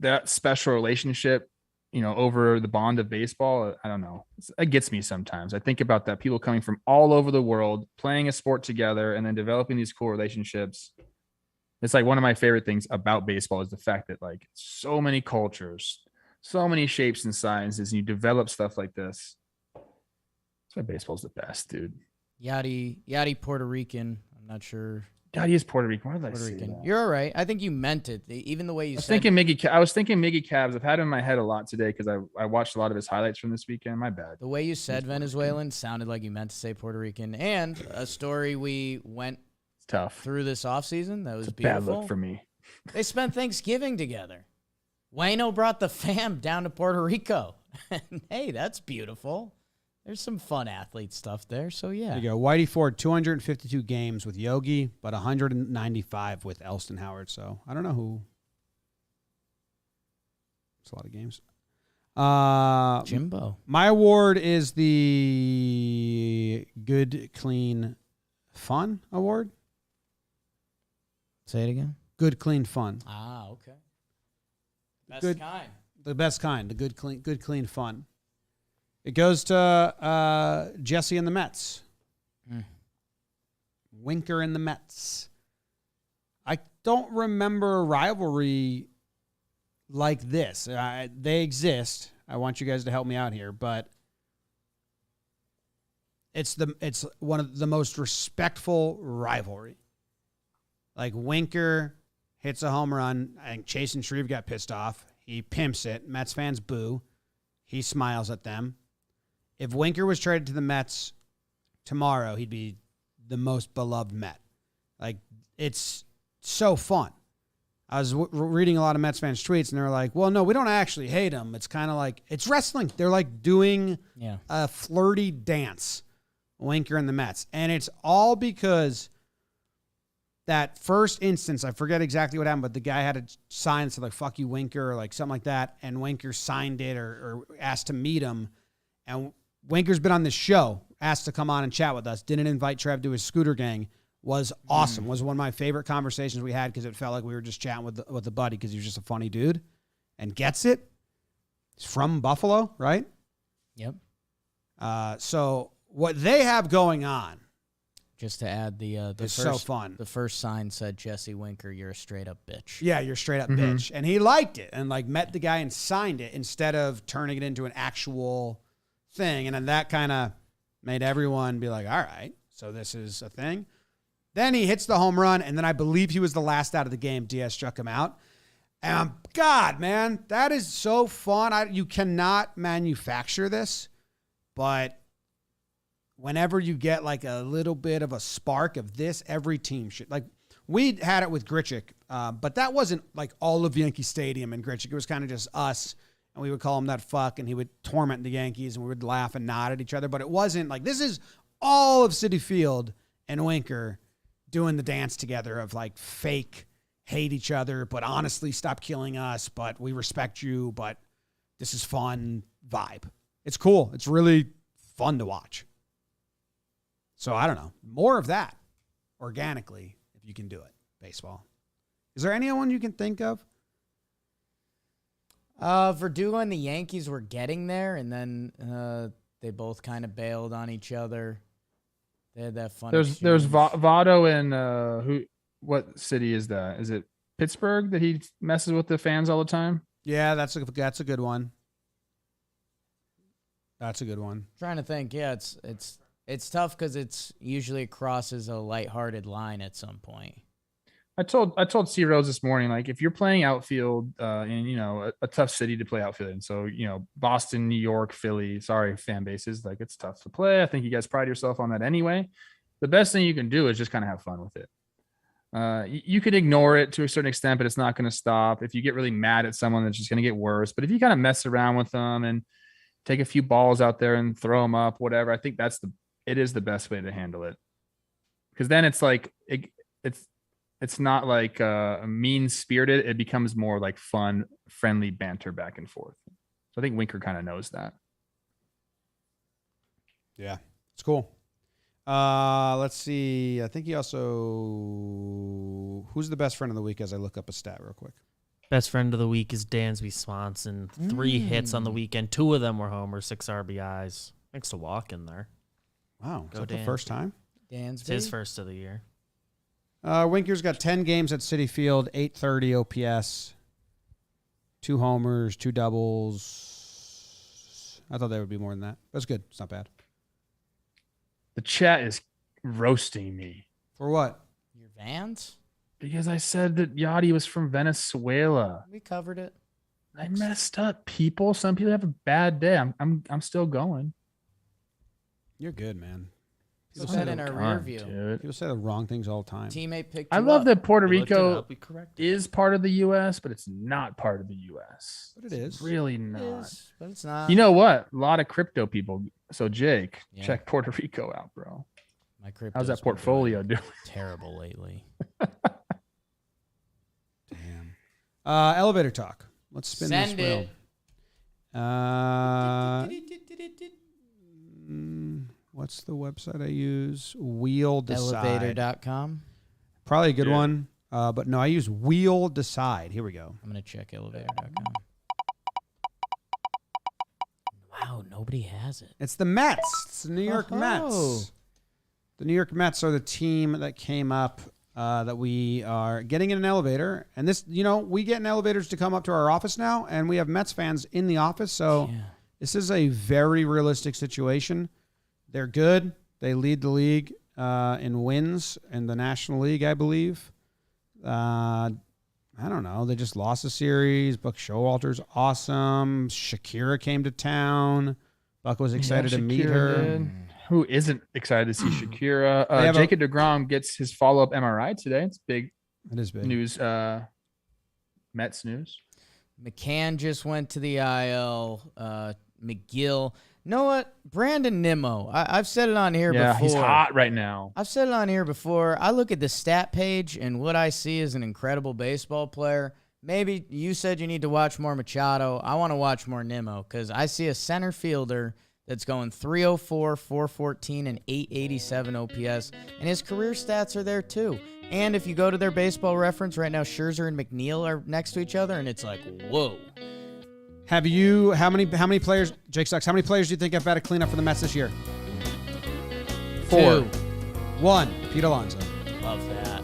that special relationship, over the bond of baseball. I don't know. It gets me sometimes. I think about that. People coming from all over the world, playing a sport together, and then developing these cool relationships. It's like one of my favorite things about baseball is the fact that, like, so many cultures, so many shapes and sizes, and you develop stuff like this. That's why baseball's the best, dude. Yadi Puerto Rican. I'm not sure. Yadi is Puerto Rican. Why did I say that? You're all right. I think you meant it. Even the way you said it. I was thinking Miggy Cavs. I've had him in my head a lot today because I watched a lot of his highlights from this weekend. My bad. The way you said Venezuelan sounded like you meant to say Puerto Rican. And a story we went through this offseason that was beautiful. Bad look for me. They spent Thanksgiving together. Waino brought the fam down to Puerto Rico. Hey, that's beautiful. There's some fun athlete stuff there, so yeah. There you go. Whitey Ford, 252 games with Yogi, but 195 with Elston Howard. So I don't know who. It's a lot of games. Jimbo. My award is the Good, Clean, Fun Award. Say it again. Good, Clean, Fun. Ah, okay. Best Good, kind. The best kind. The good, clean, fun. It goes to Jesse and the Mets. Winker and the Mets. I don't remember a rivalry like this. They exist. I want you guys to help me out here, but it's one of the most respectful rivalry. Like, Winker hits a home run. I think Chase and Shreve got pissed off. He pimps it. Mets fans boo. He smiles at them. If Winker was traded to the Mets tomorrow, he'd be the most beloved Met. Like, it's so fun. I was reading a lot of Mets fans' tweets, and they were like, well, no, we don't actually hate him. It's kind of like, it's wrestling. They're like doing a flirty dance, Winker and the Mets. And it's all because that first instance, I forget exactly what happened, but the guy had a sign that said, like, fuck you, Winker, or like something like that. And Winker signed it or asked to meet him. And Winker's been on this show, asked to come on and chat with us, didn't invite Trev to his scooter gang. Was awesome. Was one of my favorite conversations we had because it felt like we were just chatting with a buddy because he was just a funny dude and gets it. He's from Buffalo, right? Yep. So what they have going on, just to add the it's first, so fun. The first sign said, Jesse Winker, you're a straight up bitch. Yeah, you're a straight up bitch. And he liked it and like met the guy and signed it instead of turning it into an actual thing. And then that kind of made everyone be like, all right, so this is a thing. Then he hits the home run, and then I believe he was the last out of the game. Diaz struck him out. And God, man, that is so fun. You cannot manufacture this, but whenever you get like a little bit of a spark of this, every team should. Like, we had it with Grichuk, but that wasn't like all of Yankee Stadium and Grichuk. It was kind of just us, and we would call him that fuck, and he would torment the Yankees, and we would laugh and nod at each other. But it wasn't like, this is all of Citi Field and Winker doing the dance together of like fake hate each other, but honestly stop killing us, but we respect you, but this is fun vibe. It's cool. It's really fun to watch. So I don't know. More of that organically if you can do it. Baseball. Is there anyone you can think of? Verdugo and the Yankees were getting there, and then they both kind of bailed on each other. They had that fun. There's Votto in what city is that? Is it Pittsburgh that he messes with the fans all the time? Yeah, that's a good one. That's a good one. Trying to think. Yeah, it's tough because it's usually crosses a lighthearted line at some point. I told C Rose this morning, like, if you're playing outfield in a tough city to play outfield in, so Boston, New York, Philly, sorry fan bases, like, it's tough to play. I think you guys pride yourself on that anyway. The best thing you can do is just kind of have fun with it. You could ignore it to a certain extent, but it's not going to stop. If you get really mad at someone, it's just going to get worse. But if you kind of mess around with them and take a few balls out there and throw them up, whatever, I think it is the best way to handle it. Because then it's like it's not like mean-spirited. It becomes more like fun, friendly banter back and forth. So I think Winker kind of knows that. Yeah, it's cool. Let's see. I think he also... Who's the best friend of the week as I look up a stat real quick? Best friend of the week is Dansby Swanson. 3 hits on the weekend. 2 of them were homers, 6 RBIs. Thanks to walk in there. Wow, is Go that the Dan. first time? Dansby? It's his first of the year. Winker's got 10 games at Citi Field, 830 OPS, 2 homers, 2 doubles. I thought there would be more than that. That's good. It's not bad. The chat is roasting me. For what? Your Vans? Because I said that Yachty was from Venezuela. We covered it. I messed up, people. Some people have a bad day. I'm still going. You're good, man. Put that in our rear view. Dude. People say the wrong things all the time. Teammate picked I you love up. that Puerto We looked it Rico up, we corrected is part of the U.S., but it's not part of the U.S. But it is. It's really It not. is, but it's not. You know what? A lot of crypto people. So Jake, Yeah. check Puerto Rico out, bro. My crypto's How's that been portfolio doing? terrible lately. Damn. Elevator talk. Let's spin Send this wheel. it. What's the website I use? Wheel Decide. Elevator.com. Probably a good one. But no, I use Wheel Decide. Here we go. I'm going to check elevator.com. Wow, nobody has it. It's the Mets. It's the New York Oh. Mets. The New York Mets are the team that came up that we are getting in an elevator. And this, we get in elevators to come up to our office now, and we have Mets fans in the office. So Yeah. this is a very realistic situation. They're good. They lead the league in wins in the National League, I believe. I don't know. They just lost a series. Buck Showalter's awesome. Shakira came to town. Buck was excited to meet her. Did. Who isn't excited to see Shakira? Jacob deGrom gets his follow-up MRI today. It's big. It is big news. Mets news. McCann just went to the IL. McGill. Know what? Brandon Nimmo. I've said it on here before. Yeah, he's hot right now. I've said it on here before. I look at the stat page, and what I see is an incredible baseball player. Maybe you said you need to watch more Machado. I want to watch more Nimmo because I see a center fielder that's going 304, 414, and 887 OPS, and his career stats are there too. And if you go to their baseball reference right now, Scherzer and McNeil are next to each other, and it's like, whoa. How many players, Jake Sucks, how many players do you think have got to clean up for the Mets this year? 4. 1, Pete Alonso. Love that.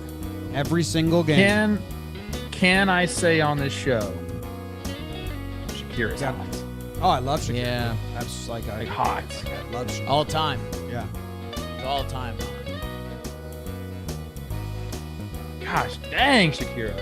Every single game. Can I say on this show, Shakira's hot. Oh, I love Shakira. Yeah. That's like hot. I love Shakira. All time. Yeah. It's all time. Gosh dang, Shakira.